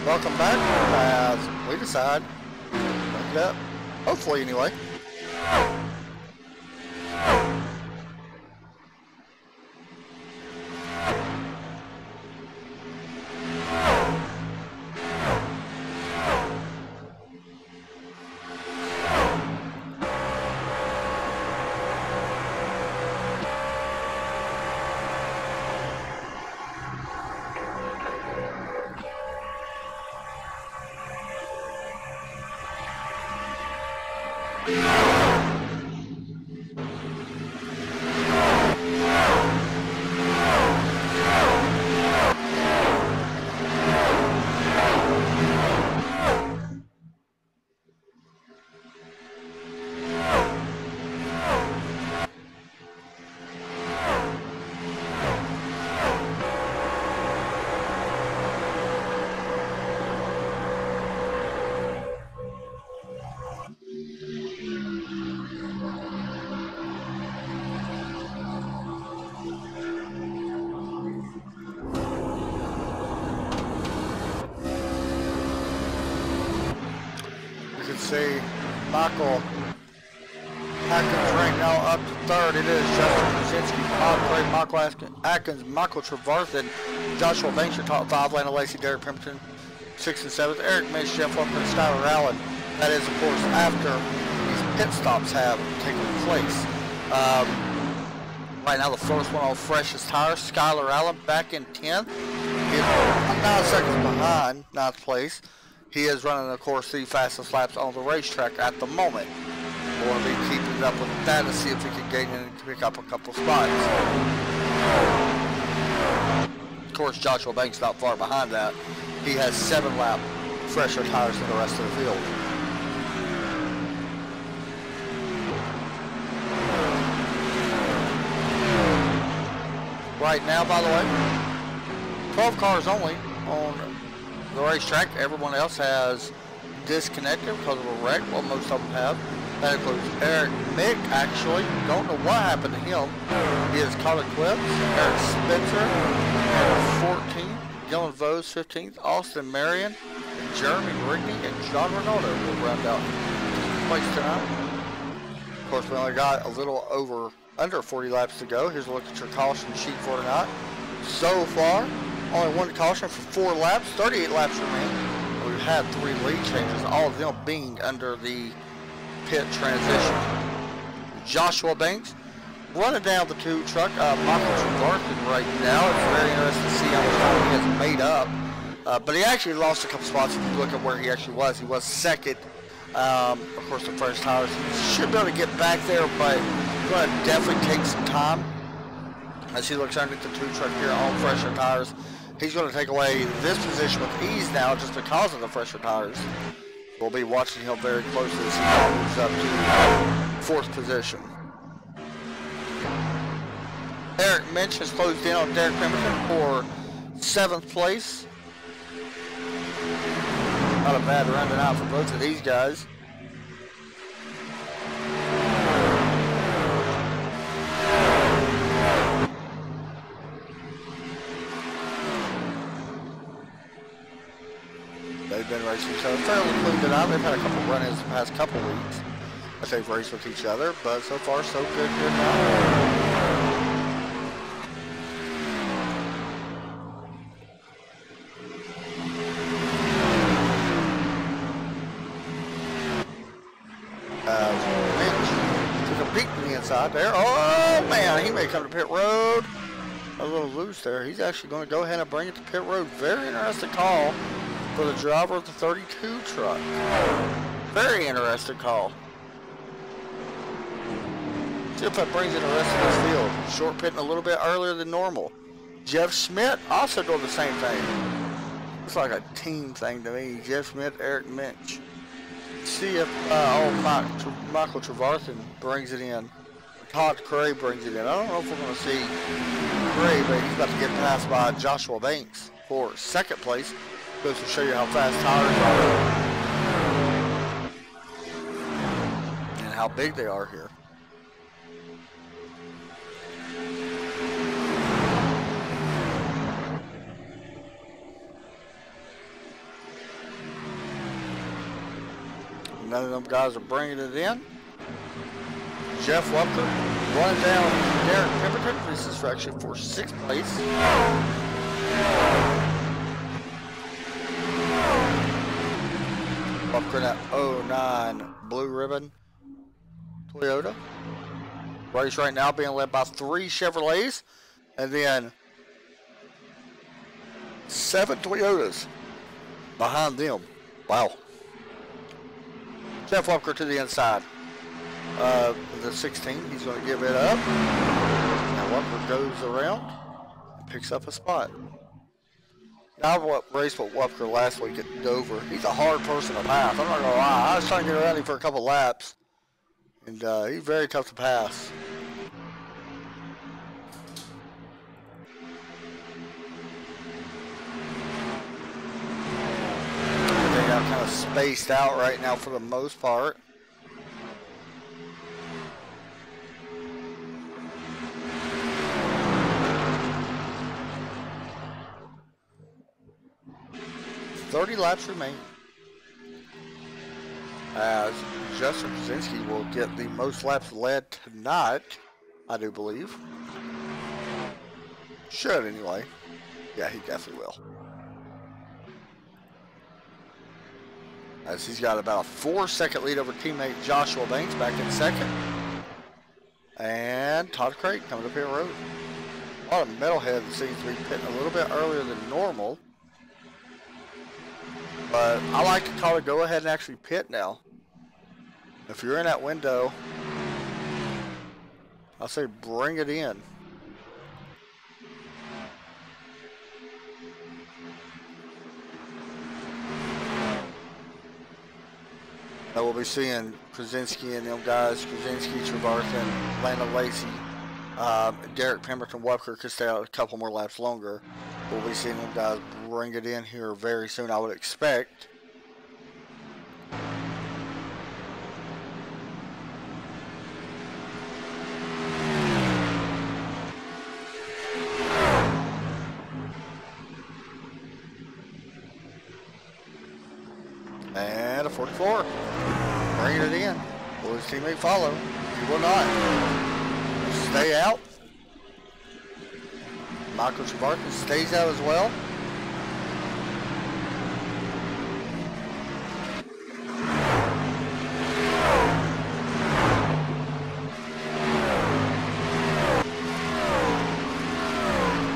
Welcome back as we decide to wrap it up. Hopefully, anyway. see Michael Atkins right now up to third. It is Justin Krasinski, Bob Gray, Michael Atkins, Michael Trevarthen, Joshua Banks, your top five. Lana Lacey, Derek Pemberton, 6th and 7th. Eric Mitch, Jeff Walker, and Skylar Allen. That is, of course, after these pit stops have taken place. Right now, the first one on freshest tires, Skylar Allen back in 10th. He is 9 seconds behind 9th place. He is running, of course, the fastest laps on the racetrack at the moment. We'll be keeping it up with that to see if we can gain in to pick up a couple spots. Of course, Joshua Banks not far behind that. He has 7 lap fresher tires than the rest of the field. Right now, by the way, 12 cars only on the racetrack. Everyone else has disconnected because of a wreck. Well, most of them have. That includes Eric Mick, actually. Don't know what happened to him. He is caught Eclipse. Eric Spencer, 14th. Dylan Vose, 15th. Austin Marion, Jeremy Rigney, and John Ronaldo will round out place tonight. Of course, we only got a little under 40 laps to go. Here's a look at your caution sheet for tonight. So far, only 1 caution for 4 laps. 38 laps remain. We've had 3 lead changes, all of them being under the pit transition. Joshua Banks running down the 2 truck. Michael Trevarthen right now. It's very interesting to see how much time he has made up. But he actually lost a couple spots if you look at where he actually was. He was 2nd. Of course, the fresh tires. He should be able to get back there, but going to definitely take some time as he looks underneath the 2 truck here on fresher tires. He's going to take away this position with ease now just because of the fresher tires. We'll be watching him very closely as he moves up to 4th position. Eric Mitch has closed in on Derek Pemberton for 7th place. Not a bad run tonight for both of these guys. They've been racing each other fairly clean tonight. They've had a couple run-ins the past couple weeks that they've raced with each other, but so far so good here now. Took a peek to the inside there. Oh man, he may come to pit road. A little loose there. He's actually going to go ahead and bring it to pit road. Very interesting call for the driver of the 32 truck. Very interesting call. See if that brings in the rest of this field. Short pitting a little bit earlier than normal. Jeff Schmidt also doing the same thing. It's like a team thing to me. Jeff Schmidt, Eric Minch. See if Michael Trevarthen brings it in. Todd Cray brings it in. I don't know if we're going to see Cray, but he's about to get passed by Joshua Banks for 2nd place. Goes to show you how fast tires are and how big they are here. None of them guys are bringing it in. Jeff Walker running down Derek Pemberton. This is actually for 6th place. Walker at 09 Blue Ribbon Toyota. Race right now being led by 3 Chevrolets and then 7 Toyotas behind them. Wow. Jeff Walker to the inside. The 16, he's going to give it up. Now Walker goes around and picks up a spot. Now I raced with Walker last week at Dover. He's a hard person to pass. I'm not going to lie. I was trying to get around him for a couple laps. And he's very tough to pass. They got kind of spaced out right now for the most part. $30 laps remain. as Justin Krasinski will get the most laps led tonight, I do believe. Should anyway. Yeah, he definitely will. As he's got about a 4-second lead over teammate Joshua Banks back in second. And Todd Craig coming up pit road. A lot of metalhead seems to be pitting a little bit earlier than normal. But I like to call it go ahead and actually pit now. If you're in that window, I'll say bring it in. Now we'll be seeing Krasinski and them guys, Krasinski, Trevarthen, Lando Lacey, Derek Pemberton, Webker could stay out a couple more laps longer. We'll be seeing them guys bring it in here very soon, I would expect. And a 44. Bringing it in. Will his teammate follow? He will not. Stay out. Michael Trevarthen stays out as well.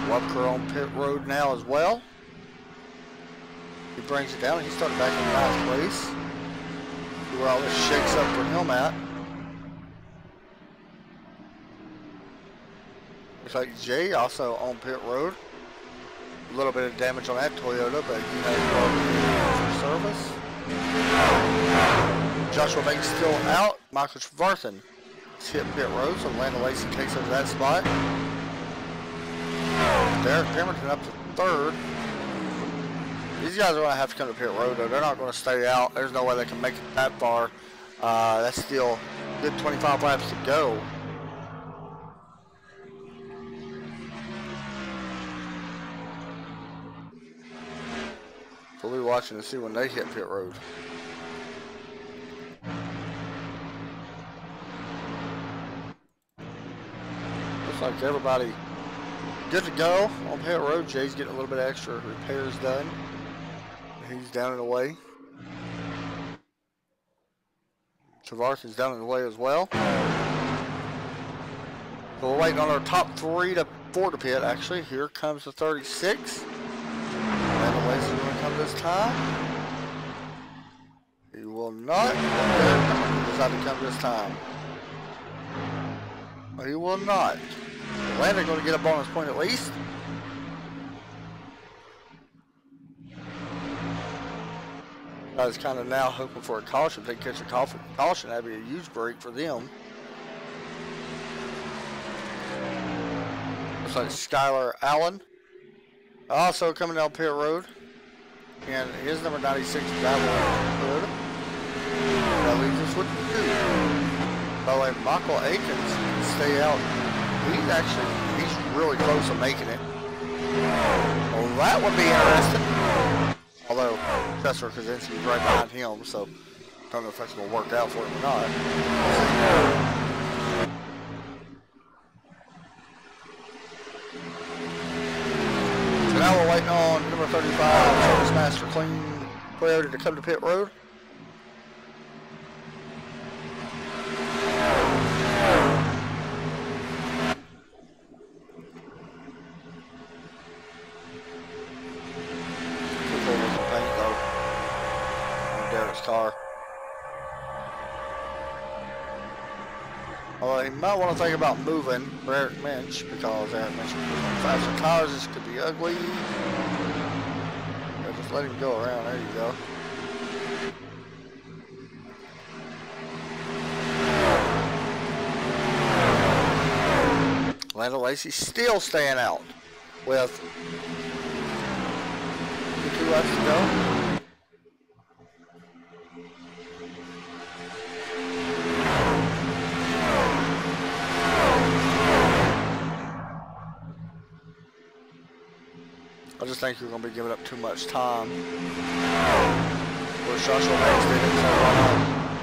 Webker on pit road now as well. He brings it down and he's starting back in last place. See where all this shakes up for him at. Looks like Jay also on pit road. A little bit of damage on that Toyota, but he has for service. Joshua Banks still out. Michael Trevarthen is hitting pit road, so Lando Lacey takes over that spot. Derek Pemberton up to third. These guys are going to have to come to pit road, though. They're not going to stay out. There's no way they can make it that far. That's still a good 25 laps to go. We'll be watching to see when they hit pit road. Looks like everybody good to go on pit road. Jay's getting a little bit extra repairs done. He's down and away. Trevarthen's down and away as well. So we're waiting on our top 4 to pit, actually. Here comes the 36. Lando Lacey going to come this time. He will not. He decided to come this time. He will not. Lando going to get a bonus point at least. I was kind of now hoping for a caution. If they catch a caution, that'd be a huge break for them. Looks like Skylar Allen also coming down pit road. And his number 96 Gravel Hood. That leaves us with 2. By the way, Michael Akins can stay out. He's really close to making it. Well, that would be interesting. Although Professor Krasinski is right behind him, so don't know if that's going to work out for him or not. So now we're waiting on number 35, Service Master Clean Toyota to come to pit road. Car. Although you might want to think about moving for Eric Minch, because Eric Minch with faster tires, this could be ugly. Yeah, just let him go around. There you go. Lando Lacey still staying out with 2 laps to go. I just think you're going to be giving up too much time. Where Joshua Banks did it, so why not?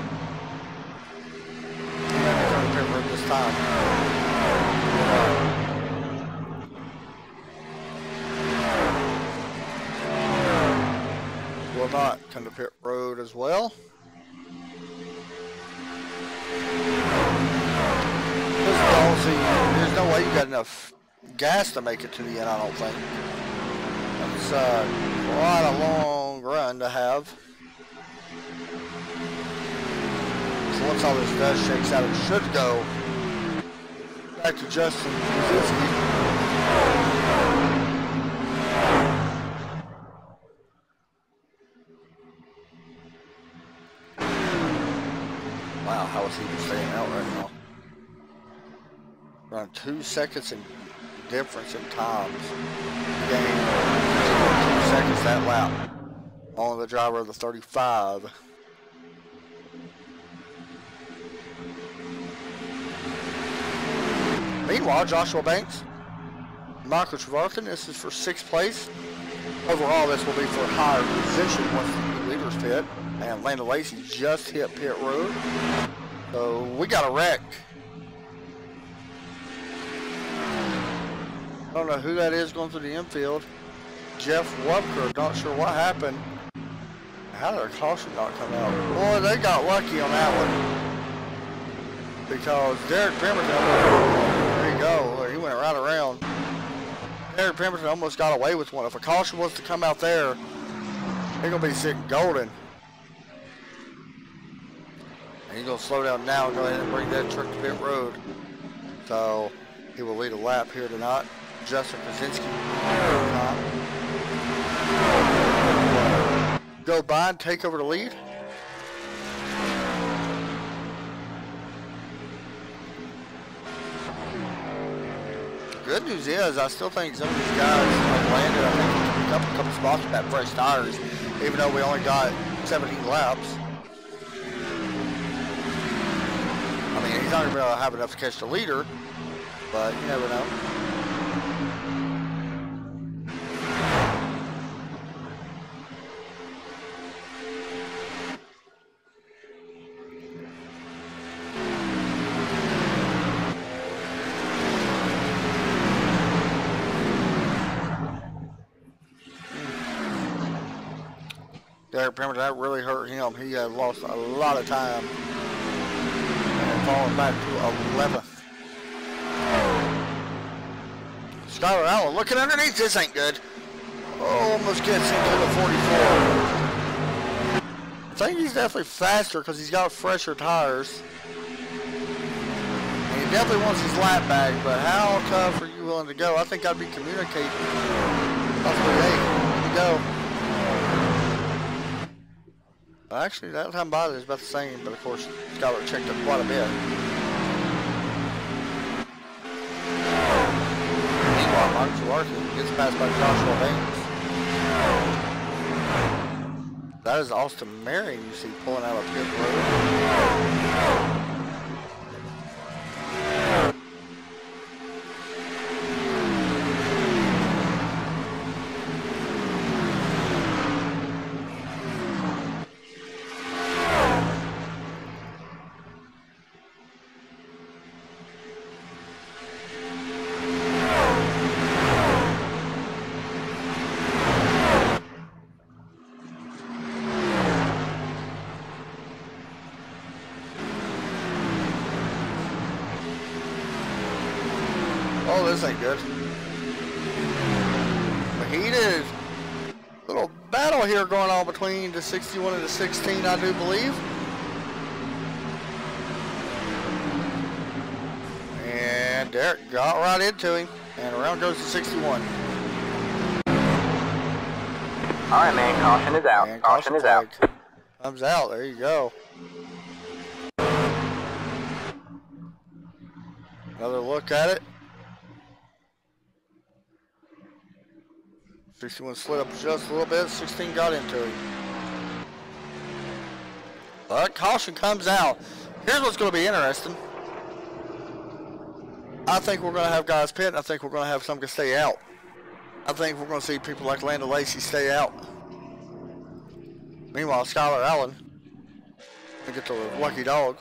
come to pit road as well. There's no way you got enough gas to make it to the end, I don't think. It's quite a long run to have. So once all this dust shakes out, it should go back to Justin Krasinski. Wow, how is he even staying out right now? Around 2 seconds in difference in times. Gain 2 seconds that lap on the driver of the 35. Meanwhile, Joshua Banks, Michael Trevarthen, this is for 6th place. Overall, this will be for higher position once the leaders pit. And Landon Lacey just hit pit road. So we got a wreck. I don't know who that is going through the infield. Jeff Wubker, not sure what happened. How did their caution not come out? Boy, they got lucky on that one. Because Derek Pemberton, there you go, he went right around. Derek Pemberton almost got away with one. If a caution was to come out there, they're going to be sitting golden. And he's going to slow down now and go ahead and bring that truck to pit road. So he will lead a lap here tonight. Justin Krasinski. Go by and take over the lead. Good news is, I still think some of these guys like landed. I think he can pick up a couple spots with that fresh tires, even though we only got 17 laps. I mean, he's not going to be able to have enough to catch the leader, but you never know. Derek Pemberton, that really hurt him. He had lost a lot of time and falling back to 11th. Skylar Allen looking underneath. This ain't good. Oh, almost gets into the 44. I think he's definitely faster because he's got fresher tires. And he definitely wants his lap back, but how tough are you willing to go? I think I'd be communicating. Possibly, hey, here we go. Actually, that time by is about the same, but of course, Skylar checked up quite a bit. Meanwhile, Mark Trevarthen gets passed by Joshua Banks. That is Austin Marion you see pulling out of pit road. Oh, this ain't good. But heated little battle here going on between the 61 and the 16, I do believe. And Derek got right into him, and around goes the 61. All right, man. Caution is out. And Caution is out. Comes out. There you go. Another look at it. 61 slid up just a little bit. 16 got into him. But caution comes out. Here's what's going to be interesting. I think we're going to have guys pit, and I think we're going to have some to stay out. I think we're going to see people like Landon Lacey stay out. Meanwhile, Skylar Allen will get the lucky dog.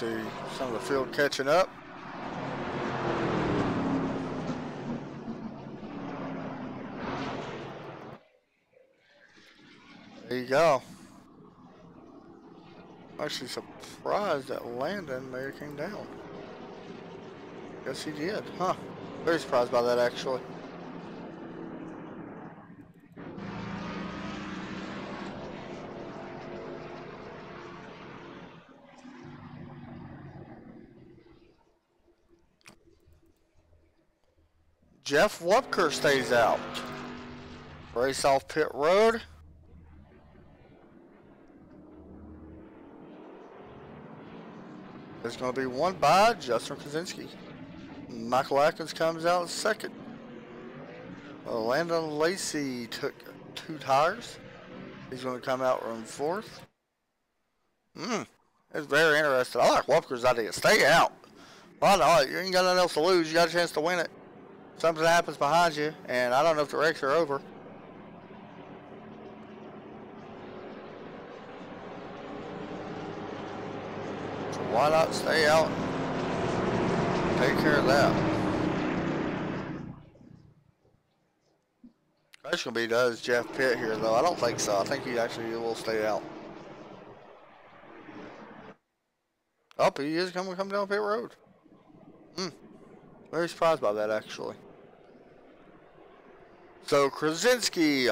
see some of the field catching up. There you go. I'm actually surprised that Landon may have came down. Guess he did, huh? Very surprised by that, actually. Jeff Wupker stays out. Race off pit road. There's going to be one by Justin Krasinski. Michael Atkins comes out second. Landon Lacey took 2 tires. He's going to come out from 4th. It's very interesting. I like Wupker's idea. Stay out. Why not? You ain't got nothing else to lose. You got a chance to win it. Something happens behind you, and I don't know if the wrecks are over. So why not stay out and take care of that? That's going to be does Jeff Pitt here, though. I don't think so. I think he actually will stay out. Oh, he is coming down pit road. Very surprised by that, actually. So, Krasinski,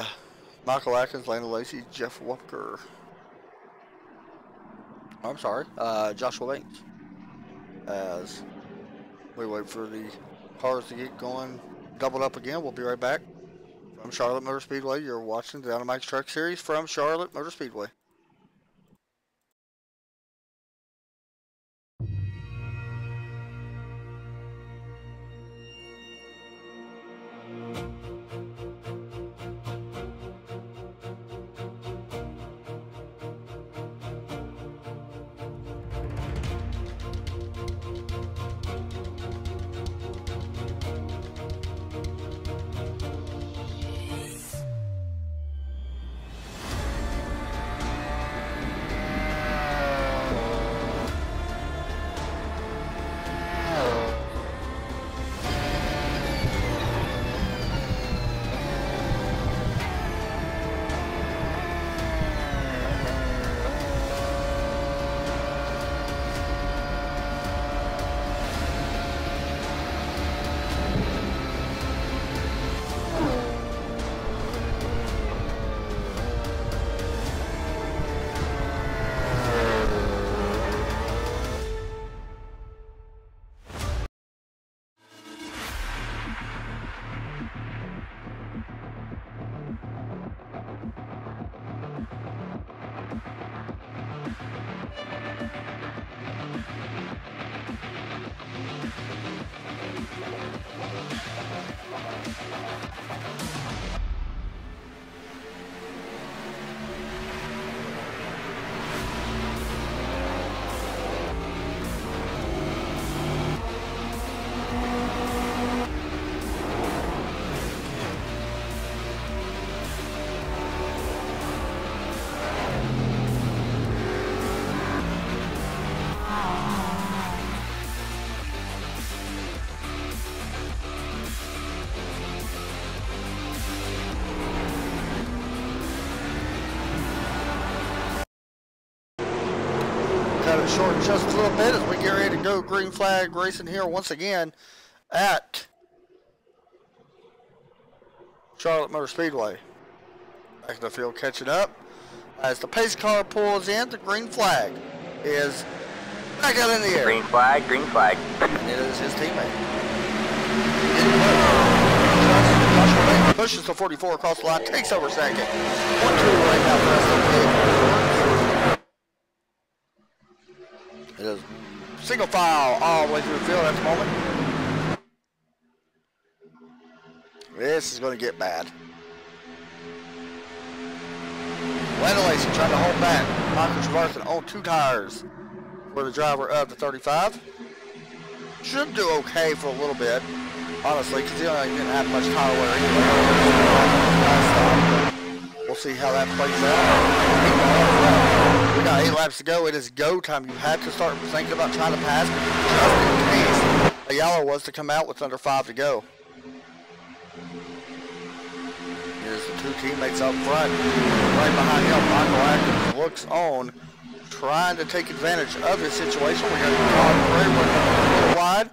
Michael Atkins, Landon Lacey, Jeff Wupker. I'm sorry, Joshua Baines. As we wait for the cars to get going, doubled up again. We'll be right back. From Charlotte Motor Speedway, you're watching the Down to Mike's Truck Series from Charlotte Motor Speedway. Short just a little bit as we get ready to go green flag racing here once again at Charlotte Motor Speedway. Back in the field catching up. As the pace car pulls in, the green flag is back out in the air. Green flag, green flag. And it is his teammate. Pushes the 44 across the line, takes over second. 1-2 right now for us. It is single file all the way through the field at the moment. This is going to get bad. Landon Lacey trying to hold back. Michael Traverson on 2 tires for the driver of the 35. Should do okay for a little bit, honestly, because he didn't have much tire wear anyway. We'll see how that plays out. We got 8 laps to go. It is go time. You have to start thinking about trying to pass just in case a yellow was to come out with under 5 to go. Here's the 2 teammates up front. Right behind him, Michael Atkins looks on, trying to take advantage of the situation. We got Todd Gray working a little wide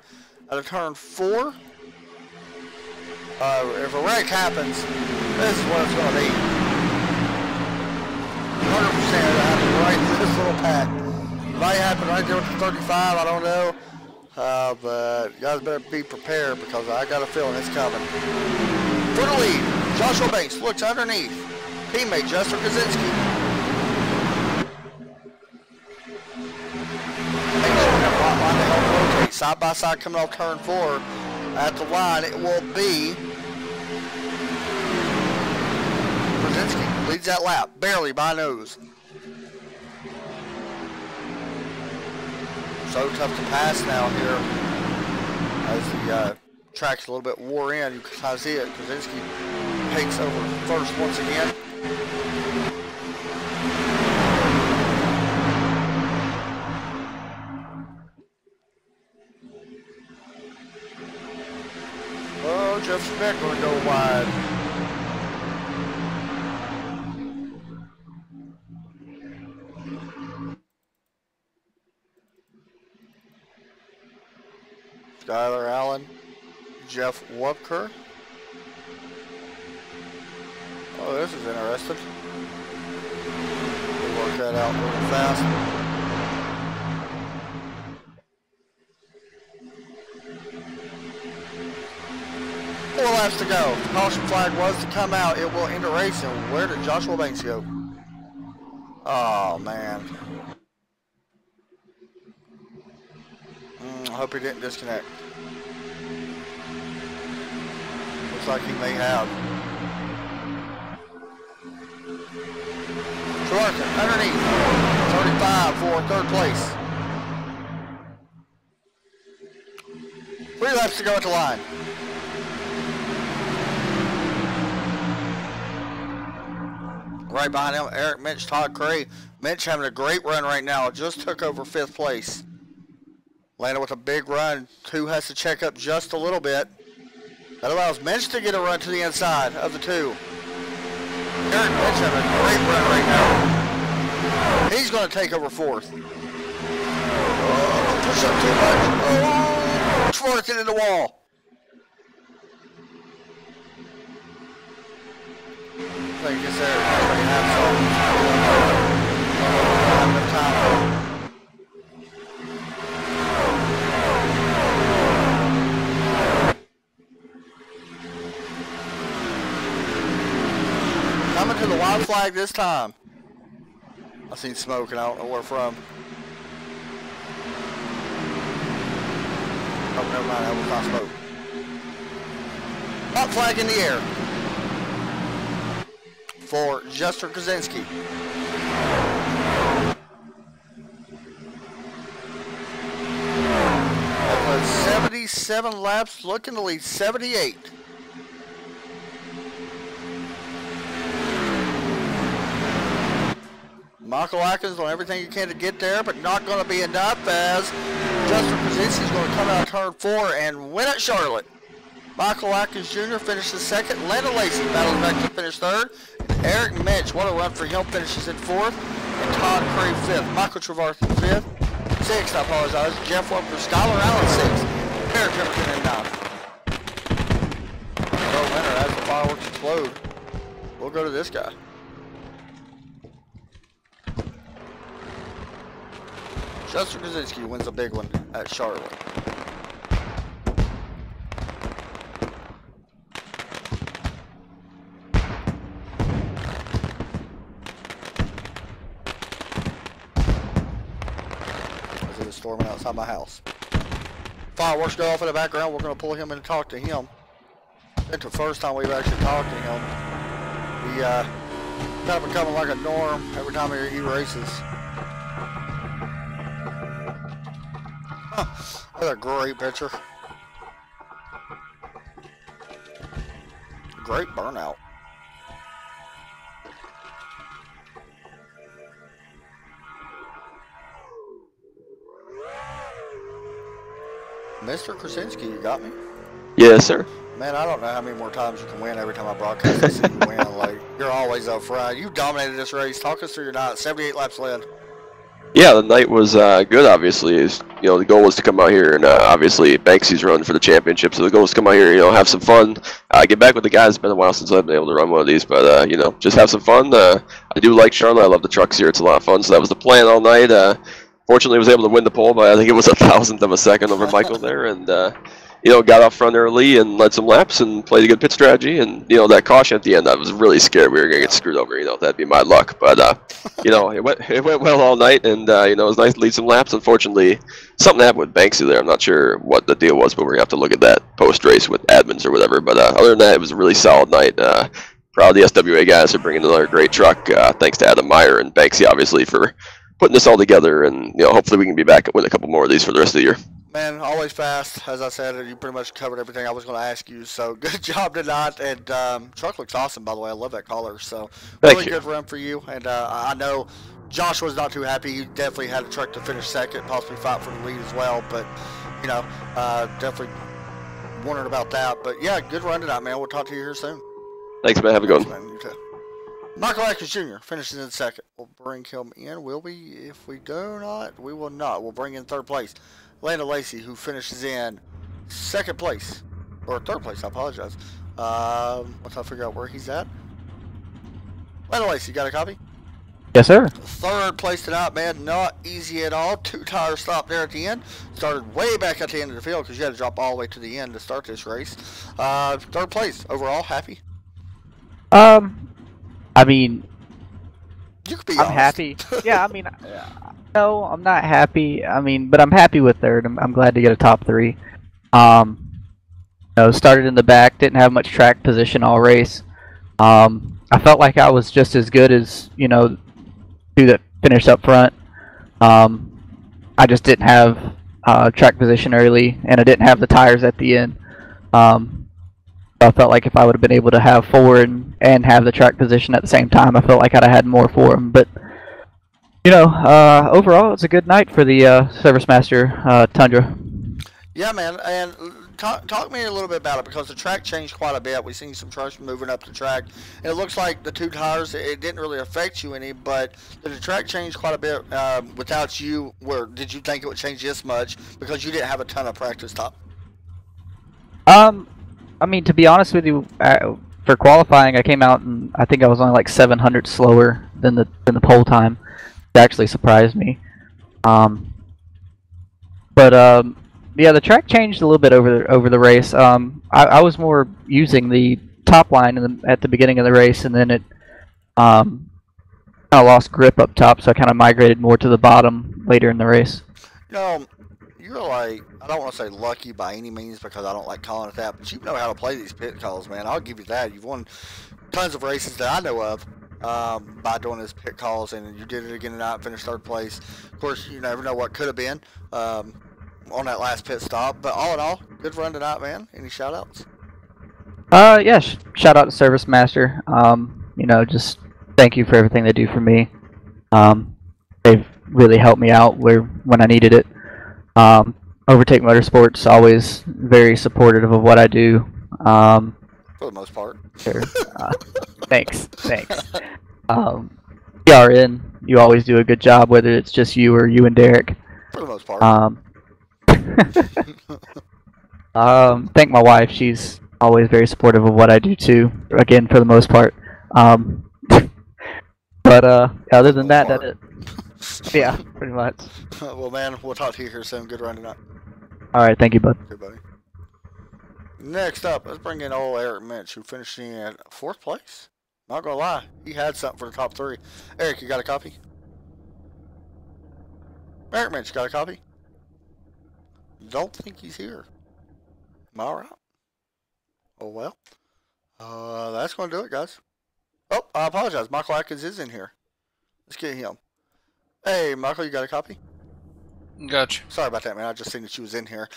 out of turn 4. If a wreck happens, this is what it's going to be. 100% it'll happen right in this little pad. It might happen right there with the 35, I don't know. But you guys better be prepared because I got a feeling it's coming. For the lead, Joshua Banks looks underneath. Teammate Justin Kaczynski. Line to help rotate. Side by side coming off turn 4. At the line, it will be Kaczynski. Leads that lap, barely by nose. So tough to pass now here as the track's a little bit wore in. You can kind of see it. Kaczynski takes over first once again. Oh, Jeff Schmidt going to go wide. Skylar Allen, Jeff Wupker. Oh, this is interesting. We'll work that out really fast. Four laps to go. The caution flag was to come out. It will end the race. And where did Joshua Banks go? Oh, man. I hope he didn't disconnect. Looks like he may have. Schwarzer underneath. 35 for 3rd place. 3 laps to go at the line. Right behind him, Eric Minch, Todd Cray. Minch having a great run right now. Just took over 5th place. Landed with a big run. 2 has to check up just a little bit. That allows Minch to get a run to the inside of the 2. Eric Minch having a great run right now. He's going to take over 4th. Oh, push up too much. Oh, Schwartz into the wall. I think it's there. Coming to the white flag this time. I seen smoke and I don't know where from. Oh, never mind. That was not smoke. White flag in the air for Justin Kaczynski. That was 77 laps, looking to lead 78. Michael Atkins on everything he can to get there, but not going to be enough as Justin Kaczynski is going to come out of turn 4 and win at Charlotte. Michael Atkins Jr. finishes 2nd. Landon Lacey battles back to finish 3rd. Eric Minch, what a run for him, finishes in 4th. And Todd Cray 5th. Michael Trevarthy 5th. 6th, I apologize. Jeff Wupker, Skylar Allen 6th. Eric Pemberton in 9th. So winner as the fireworks explode. We'll go to this guy. Justin Kaczynski wins a big one at Charlotte. Storming outside my house. Fireworks go off in the background. We're going to pull him in and talk to him. It's the first time we've actually talked to him. He kind of becoming like a norm every time he races. That's a great picture. Great burnout. Mr. Krasinski, you got me? Yes, sir. Man, I don't know how many more times you can win every time I broadcast I see you win. Like, you're always up front. You dominated this race. Talk us through your night. 78 laps led. Yeah, the night was good. Obviously, the goal was to come out here and obviously Banksy's run for the championship. So the goal was to come out here, have some fun, get back with the guys. It's been a while since I've been able to run one of these, but just have some fun. I do like Charlotte. I love the trucks here. It's a lot of fun. So that was the plan all night. Fortunately, I was able to win the pole by I think it was 1,000th of a second over Michael there, and got out front early and led some laps and played a good pit strategy. And that caution at the end, I was really scared we were gonna get screwed over. That'd be my luck. But it went well all night, and it was nice to lead some laps. Unfortunately, something happened with Banksy there. I'm not sure what the deal was, but we're gonna have to look at that post race with admins or whatever. But other than that, it was a really solid night. Proud of the SWA guys for bringing another great truck. Thanks to Adam Meyer and Banksy, obviously, for putting this all together. And hopefully we can be back with a couple more of these for the rest of the year. Man, always fast. As I said, you pretty much covered everything I was going to ask you. So good job tonight. And truck looks awesome, by the way. I love that color. So really good run for you. And I know Josh was not too happy. He definitely had a truck to finish second, possibly fight for the lead as well. But definitely wondering about that. But yeah, good run tonight, man. We'll talk to you here soon. Thanks, man. Have a good one. Man, you too. Michael Atkins Jr. finishes in second. We'll bring him in, will we? If we do not, we will not. We'll bring in third place Lando Lacey, who finishes in second place. Or third place, I apologize. Once I figure out where he's at. Lando Lacey, you got a copy? Yes, sir. Third place tonight, man. Not easy at all. 2 tires stopped there at the end. Started way back at the end of the field because you had to drop all the way to the end to start this race. Third place. Overall, happy? I mean, you could be I'm honest. happy. Yeah, I mean, no, I'm not happy. I mean, but I'm happy with third. I'm glad to get a top 3. Started in the back, didn't have much track position all race. I felt like I was just as good as, two that finished up front. I just didn't have track position early, and I didn't have the tires at the end. I felt like if I would have been able to have 4 and have the track position at the same time, I felt like I'd have had more for them. But overall, it's a good night for the Service Master Tundra. Yeah, man, and talk to me a little bit about it because the track changed quite a bit. We've seen some trucks moving up the track, and it looks like the 2 tires, it didn't really affect you any, but did the track change quite a bit without you? Where did you think it would change this much because you didn't have a ton of practice time? I mean, to be honest with you, for qualifying, I came out and I think I was only like 700 slower than the pole time. It actually surprised me. Yeah, the track changed a little bit over the race. I was more using the top line at the beginning of the race, and then it kind of lost grip up top, so I kind of migrated more to the bottom later in the race. You're like, I don't want to say lucky by any means because I don't like calling it that, but you know how to play these pit calls, man. I'll give you that. You've won tons of races that I know of by doing these pit calls, and you did it again tonight, finished third place. Of course, you never know what could have been on that last pit stop, but all in all, good run tonight, man. Any shout outs? Yeah, shout out to Service Master. Just thank you for everything they do for me. They've really helped me out when I needed it. Overtake Motorsports, always very supportive of what I do. For the most part. Sure. Thanks. PRN, you always do a good job, whether it's just you or you and Derek. For the most part. Thank my wife. She's always very supportive of what I do too. Again, for the most part. But other than that, that's it. Yeah, pretty much. Well, man, we'll talk to you here soon. Good run tonight. All right, thank you, bud. Okay, buddy. Next up, let's bring in old Eric Minch, who finished in 4th place. Not gonna lie, he had something for the top 3. Eric, you got a copy? Eric Minch, got a copy? Don't think he's here. Am I all right? Oh, well. That's gonna do it, guys. Oh, I apologize. Michael Atkins is in here. Let's get him. Hey, Michael, you got a copy? Gotcha. Sorry about that, man. I just seen that she was in here.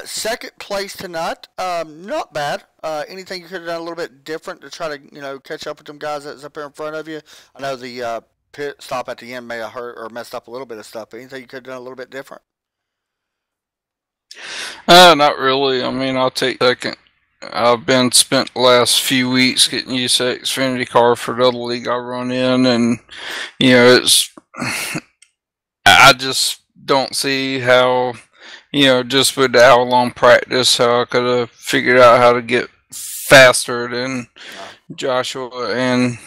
Second place tonight. Not bad. Anything you could have done a little bit different to try to, catch up with them guys that's up here in front of you? I know the pit stop at the end may have hurt or messed up a little bit of stuff, but anything you could have done a little bit different? Not really. I mean, I'll take second. I've been spent the last few weeks getting used to Xfinity car for the other league I run in, and it's. I just don't see how, just with the hour-long practice, how I could have figured out how to get faster than Joshua and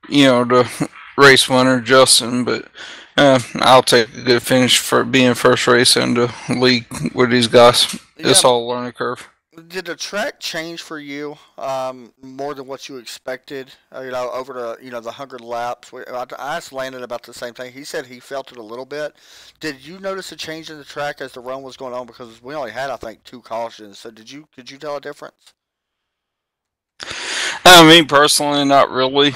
the race winner Justin. But I'll take a good finish for being first race in the league with these guys. It's all a learning curve. Did the track change for you more than what you expected? Over the the 100 laps. I asked Landon about the same thing. He said he felt it a little bit. Did you notice a change in the track as the run was going on? Because we only had, I think, 2 cautions. So did you tell a difference? Me personally, not really.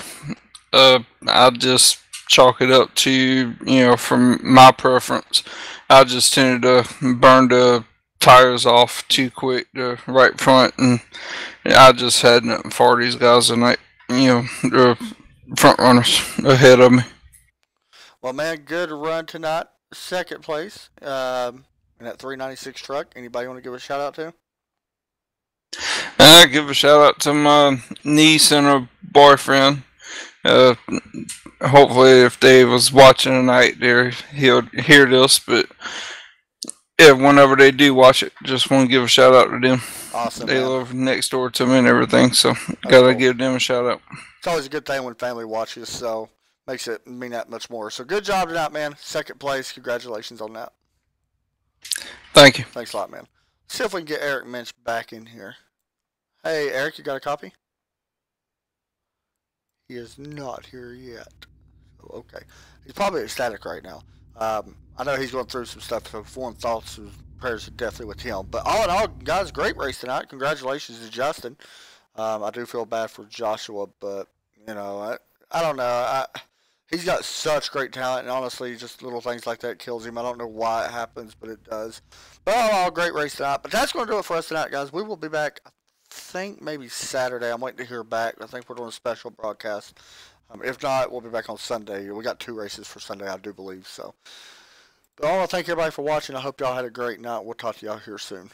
I just chalk it up to from my preference. I just tended to burn the tires off too quick, the right front, and I just had nothing for these guys, and the front runners ahead of me. Well, man, good run tonight. Second place in that 396 truck. Anybody want to give a shout out to? I give a shout out to my niece and her boyfriend. Hopefully, if Dave was watching tonight, he'll hear this, but. Yeah, whenever they do watch it, just want to give a shout out to them. Awesome. They live next door to me and everything, so gotta give them a shout out. It's always a good thing when family watches, so makes it mean that much more. So good job tonight, man. Second place. Congratulations on that. Thank you. Thanks a lot, man. Let's see if we can get Eric Minch back in here. Hey, Eric, you got a copy? He is not here yet. Oh, okay. He's probably ecstatic right now. I know he's going through some stuff, so form thoughts and prayers are definitely with him. But all in all, guys, great race tonight. Congratulations to Justin. I do feel bad for Joshua, but, I don't know. He's got such great talent, and honestly, just little things like that kills him. I don't know why it happens, but it does. But all in all, great race tonight. But that's going to do it for us tonight, guys. We will be back, I think, maybe Saturday. I'm waiting to hear back. I think we're doing a special broadcast. If not, we'll be back on Sunday. We got 2 races for Sunday, I do believe. So, but I want to thank everybody for watching. I hope y'all had a great night. We'll talk to y'all here soon.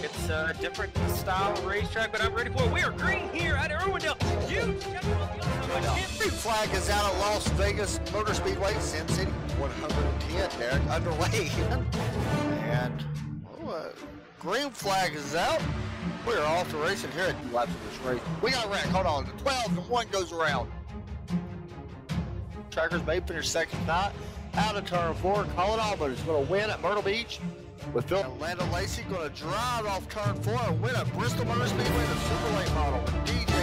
It's a different style of racetrack, but I'm ready for it. We are green here at Irwindale. You check out the other side. Green flag is out at Las Vegas Motor Speedway, Sin City 110, Derek, underway. And green flag is out. We're off the racing here at 2 laps of this race. We got a wreck. Hold on. The 12 and 1 goes around. Trackers may finish second tonight. Out of turn 4. Colin Albert is going to win at Myrtle Beach. With Phil and Landon Lacey going to drive off turn 4 and win at Bristol Motor Speedway, the Super Late model. DJ